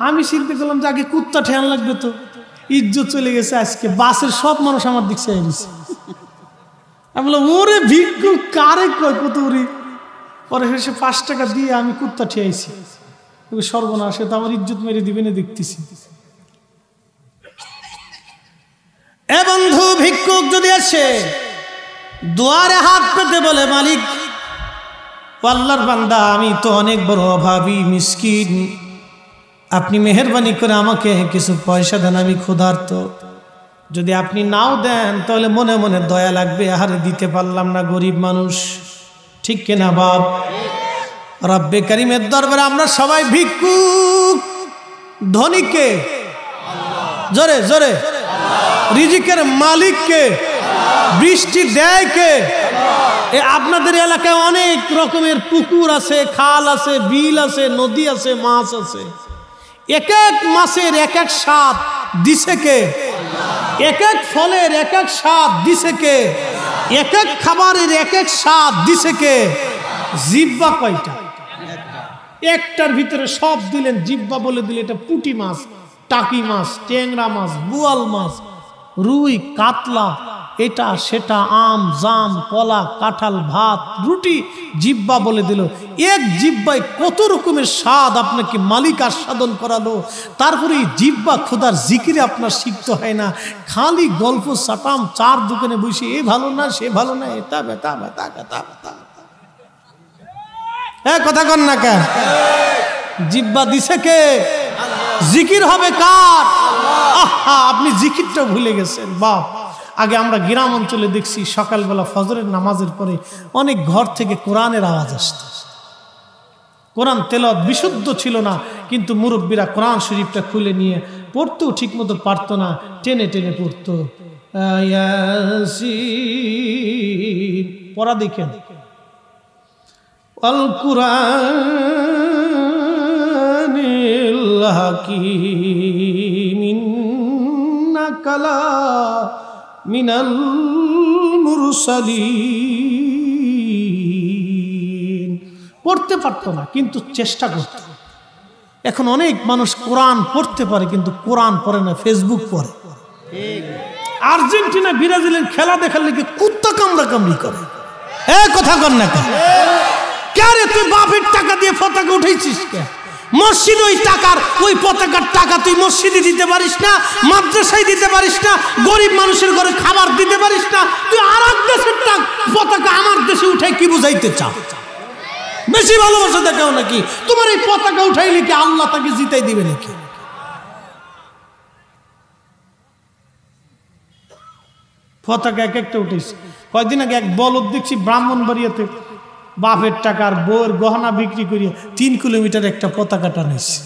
আমি চিন্তা করলাম যে আগে কুত্তা ঠেয়ান লাগবে, তো ইজ্জত চলে গেছে। আজকে বাসের সব মানুষ আমার দিক চেয়ে গেছে। আমি বললাম ওরে ভিক্ষুক কারে কয় কত উড়ি। পরে সে 5 টাকা দিয়ে আমি কুত্তা ঠেয়াইছি। সর্বনাশ, তো আমার ইজ্জত মেরে দিবে না দেখতেছি। এ বন্ধু, ভিক্ষুক যদি আসে দুয়ারে হাত পেতে বলে মালিক আল্লাহর বান্দা, আমি তো অনেক বড় অভাবী মিসকিন, আপনি মেহেরবানি করে আমাকে কিছু পয়সা দেন, আমি ক্ষুধার্ত। যদি আপনি নাও দেন তাহলে মনে মনে দয়া লাগবে, আহারে দিতে পারলাম না, গরিব মানুষ, ঠিক কিনা বাপ? রব্বে কারিমের দরবারে আমরা সবাই ভিক্ষুক। ধনীকে জোরে জোরে, রিজিকের মালিককে, বৃষ্টি দেয় কে? আপনাদের এলাকায় অনেক রকমের পুকুর আছে, খাল আছে, বিল আছে, নদী আছে, মাছ আছে। এক এক মাছের এক এক স্বাদ দিছে কে? এক এক ফলের এক এক স্বাদ দিছে কে? এক এক খাবারের এক এক স্বাদ দিছে কে? জিহ্বা কয়টা? একটার ভিতরে সব দিলেন। জিহ্বা বলে দিলে এটা পুঁটি মাছ, টাকি মাছ, ট্যাংরা মাছ, বোয়াল মাছ, রুই, কাতলা, এটা সেটা, আম, জাম, কলা, কাঁঠাল, ভাত, রুটি, জিহ্বা বলে দিল। এক জিহ্বায় কত রকমের স্বাদ আপনাকে মালিক আস্বাদন করালো। তারপরে এই জিহ্বা খোদার জিকিরে আপনার শিখতে হয় না, খালি গল্প সাটাম, চার দোকানে বসে এ ভালো না সে ভালো না, এটা বেতা বেতা বেতা বেতা। কথা কন না কে? জিহ্বা দিছে কে? জিকির হবে কার? আহা, আপনি জিকিরটা ভুলে গেছেন বাপ। আগে আমরা গ্রাম অঞ্চলে দেখছি সকালবেলা ফজরের নামাজের পরে অনেক ঘর থেকে কোরআনের আওয়াজ আসত। কোরআন তেলাওয়াত বিশুদ্ধ ছিল না, কিন্তু মুরব্বীরা কোরআন শরীফটা খুলে নিয়ে পড়তেও ঠিক মতো পারত না, টেনে টেনে পড়তো। ইয়াসিন পড়া দেখেন, আল কুরআনিল হাকীম ইন্নাকা লা মিনাল মুরসালিন। পড়তে পারতো না, কিন্তু চেষ্টা করত। এখন অনেক মানুষ কোরআন পড়তে পারে কিন্তু কোরআন পড়ে না, ফেসবুক পড়ে। আর্জেন্টিনা ব্রাজিলের খেলা দেখার লেগে কুত্তা কামড়া কামড়ি করে। কথা কর না কেন? কে তুই বাপের টাকা দিয়ে পতাকা উঠেছিস কে? মসজিদ ওই টাকার, ওই পতাকার টাকা তুই মসজিদে দিতে পারিস না, মাদ্রাসায় দিতে পারিস না, গরিব মানুষের ঘরে খাবার দিতে পারিস না। তুই আর এক দেশের পতাকা আমার দেশে উঠাই কি বুঝাইতে চাও? বেশি ভালোবাসা দেখাও নাকি? তোমার এই পতাকা উঠাইলে কি আল্লাহ তাকে জিতাই দিবে নাকি? পতাকা এক একটা উঠেছে। কয়েকদিন আগে এক বলদ দেখছি ব্রাহ্মণবাড়িয়াতে বাপের টাকার বউয়ের গহনা বিক্রি করিয়ে 3 কিলোমিটার একটা পতাকা টানেছে।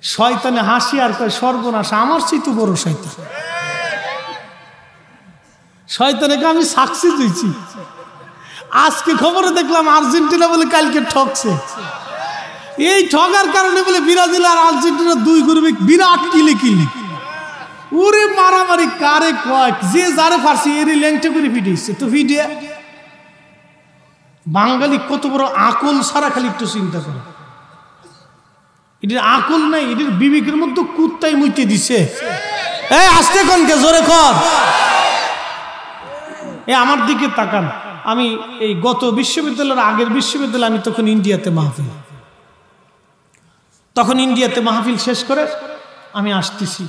শয়তানে হাসি আর কয় সর্বনাশ, আমার চেয়ে তো বড় শয়তান। শয়তানকে আমি সাকসেস হয়েছি। আজকে খবরে দেখলাম আর্জেন্টিনা বলে কালকে ঠকছে। এই ঠগার কারণে বলে ব্রাজিল আর আর্জেন্টিনা 2 গ্রুপে বিরাট কিলিকিলি। ওরে মারামারি কারে কয়, যে যারে ফার্সি এরই ল্যাংটে করে ভিডিয়েছে। তো ভিডিও বাঙালি কত বড় আকল সারা, খালি একটু চিন্তা করে। এটির আকল নাই, এটির বিবেকের মধ্যে কুত্তাই মুইতে দিছে। আস্তে কনকে জোরে কর। আমার দিকে তাকান। আমি এই গত বিশ্ববিদ্যালয়ের আগের বিশ্ববিদ্যালয়, আমি তখন ইন্ডিয়াতে মাহফিল, শেষ করে আমি আসতেছি।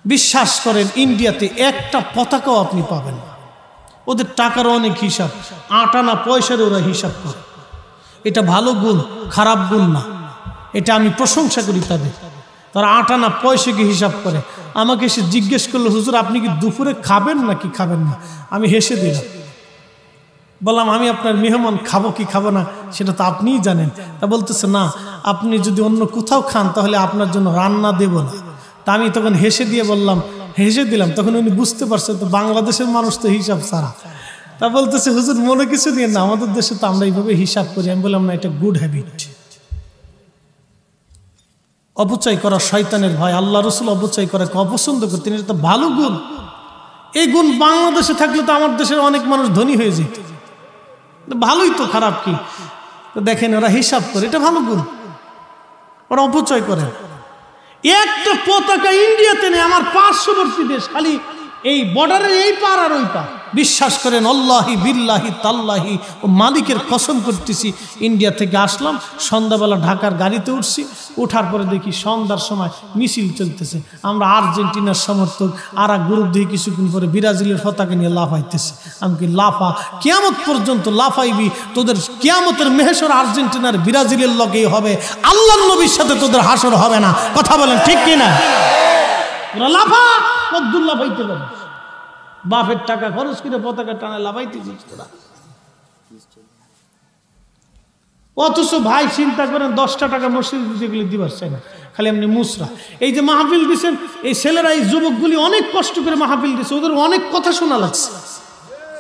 বিশ্বাস করেন ইন্ডিয়াতে একটা পতাকাও আপনি পাবেন না। ওদের টাকার অনেক হিসাব, 8 আনা পয়সার ওরা হিসাব করে। এটা ভালো গুণ, খারাপ গুণ না, এটা আমি প্রশংসা করি তাদের। তারা 8 আনা পয়সাকে হিসাব করে। আমাকে এসে জিজ্ঞেস করলো, হুজুর আপনি কি দুপুরে খাবেন নাকি খাবেন না? আমি হেসে দিলাম, বললাম আমি আপনার মেহমান, খাবো কি খাবো না সেটা তো আপনিই জানেন। তা বলতেছে না, আপনি যদি অন্য কোথাও খান তাহলে আপনার জন্য রান্না দেব না। তা আমি তখন হেসে দিলাম। তখন উনি বুঝতে পারছে তো বাংলাদেশের মানুষ তো হিসাব ছাড়া। তা বলতেছে, হুজুর মনে কিছু নিয়ে না, আমাদের দেশে তো আমরা এইভাবে হিসাব করি। আমি বললাম না, এটা গুড হ্যাবিট। অপচয় করা শয়তানের ভয়। আল্লাহ রসুল অপচয় করাকে অপছন্দ করতেন, এটা তো ভালো গুণ। এই গুণ বাংলাদেশে থাকলে তো আমার দেশের অনেক মানুষ ধনী হয়ে যেত। ভালোই তো, খারাপ কি? দেখেন ওরা হিসাব করে, এটা ভালো গুণ। ওরা অপচয় করে। একটা পতাকা ইন্ডিয়াতে নেই, আমার পার্শ্ববর্তী দেশ, খালি এই বর্ডারের এই পার আর ওই পার। বিশ্বাস করেন আল্লাহি বিল্লাহি তাল্লাহি ও মালিকের কসম করতেছি, ইন্ডিয়া থেকে আসলাম, সন্ধ্যাবেলা ঢাকার গাড়িতে উঠছি, ওঠার পরে দেখি সন্ধ্যার সময় মিছিল চলতেছে। আমরা আর্জেন্টিনার সমর্থক, আর এক গ্রুপ দিয়ে কিছুক্ষণ পরে ব্রাজিলের পতাকা নিয়ে লাফাইতেছে। আমি কি লাফা, কিয়ামত পর্যন্ত লাফাইবি, তোদের কিয়ামতের মেহেশর আর্জেন্টিনার ব্রাজিলের লগেই হবে, আল্লাহর নবীর সাথে তোদের হাসর হবে না। কথা বলেন ঠিক কিনা? লাফা কদ্দুর লাফাইতে পারে, বাপের টাকা খরচ করে পতাকা টানা লাফাইতেছিস তোরা। অথচ ভাই চিন্তা করেন 10টা টাকা মসজিদ যেগুলি দিবার চাই না, খালি এমনি মুসরা। এই যে মাহফিল দিচ্ছেন, এই ছেলেরা, এই যুবকগুলি অনেক কষ্ট করে মাহফিল দিচ্ছে, ওদের অনেক কথা শোনা লাগছে।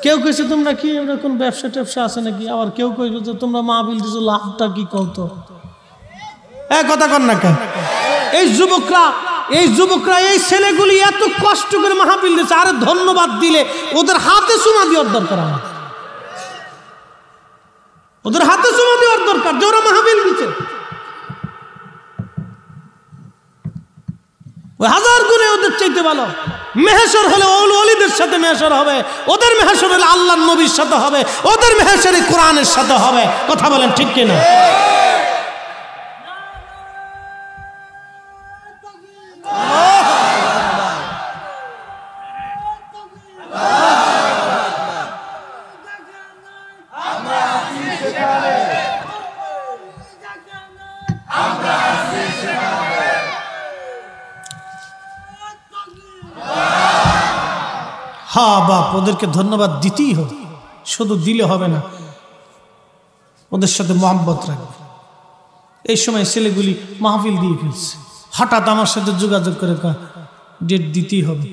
কেউ কইছে তোমরা কি এরকম ব্যবসা ট্যাবসা আছে নাকি, আবার কেউ কইবে যে তোমরা মাহফিল দিচ্ছ, লাভটা কি কত? কথা কর না কেন? এই যুবকরা এই ছেলেগুলি এত কষ্ট করে মাহফিল দিচ্ছে, আরে ধন্যবাদ দিলে ওদের হাতে চুমা দেওয়ার দরকার, আমাদের ওদের হাতে চুমা দেওয়ার দরকার যে ওরা মাহফিল দিচ্ছে। ওই 1000 গুণে ওদের চাইতে ভালো। মেহেশর হলে ওলিদের সাথে মেহেশর হবে, ওদের মেহেশর হলে আল্লাহর নবীর সাথে হবে, ওদের মেহেশরে কোরআনের সাথে হবে। কথা বলেন ঠিক কিনা? হ্যাঁ বাপ, ওদেরকে ধন্যবাদ দিতেই হবে, শুধু দিলে হবে না, ওদের সাথে মহব্বত রাখবে। এই সময় ছেলেগুলি মাহফিল দিয়ে ফেলছে, হঠাৎ আমার সাথে যোগাযোগ করে ডেট দিতেই হবে।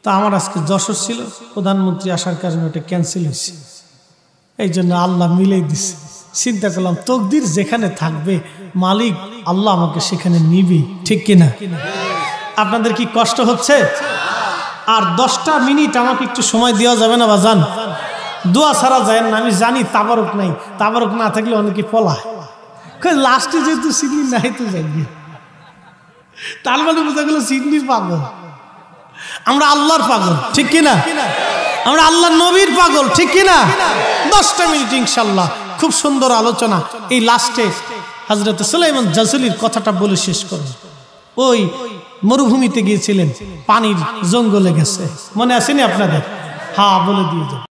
তা আমার আজকে যশোর ছিল, প্রধানমন্ত্রী আসার কারণে ওটা ক্যান্সেল হয়েছে, এই জন্য আল্লাহ মিলেই দিচ্ছে। চিন্তা করলাম তকদির যেখানে থাকবে মালিক আল্লাহ আমাকে সেখানে নিবি, ঠিক কিনা? আপনাদের কি কষ্ট হচ্ছে? আর 10টা মিনিট আমাকে একটু সময় দেওয়া যাবে না বাজান? দোয়া ছাড়া যায় না, আমি জানি তাবারক নাই, তাবারক না থাকলে অনেকে পলায়। লাস্টে যেহেতু সিডনি নাই তো যাই, তার মানে বোঝা গেল সিডনির পাগল, আমরা আল্লাহর পাগল, ঠিক কিনা? আমরা আল্লাহর নবীর পাগল, ঠিক কিনা? 10টা মিনিট ইনশাল্লাহ খুব সুন্দর আলোচনা। এই লাস্টে হযরত সুলাইমান জাজুলির কথাটা বলে শেষ করব। ওই মরুভূমিতে গিয়েছিলেন, পানির জঙ্গলে গেছে, মনে আসেনি আপনাদের? হ্যাঁ, বলে দিয়ে যান।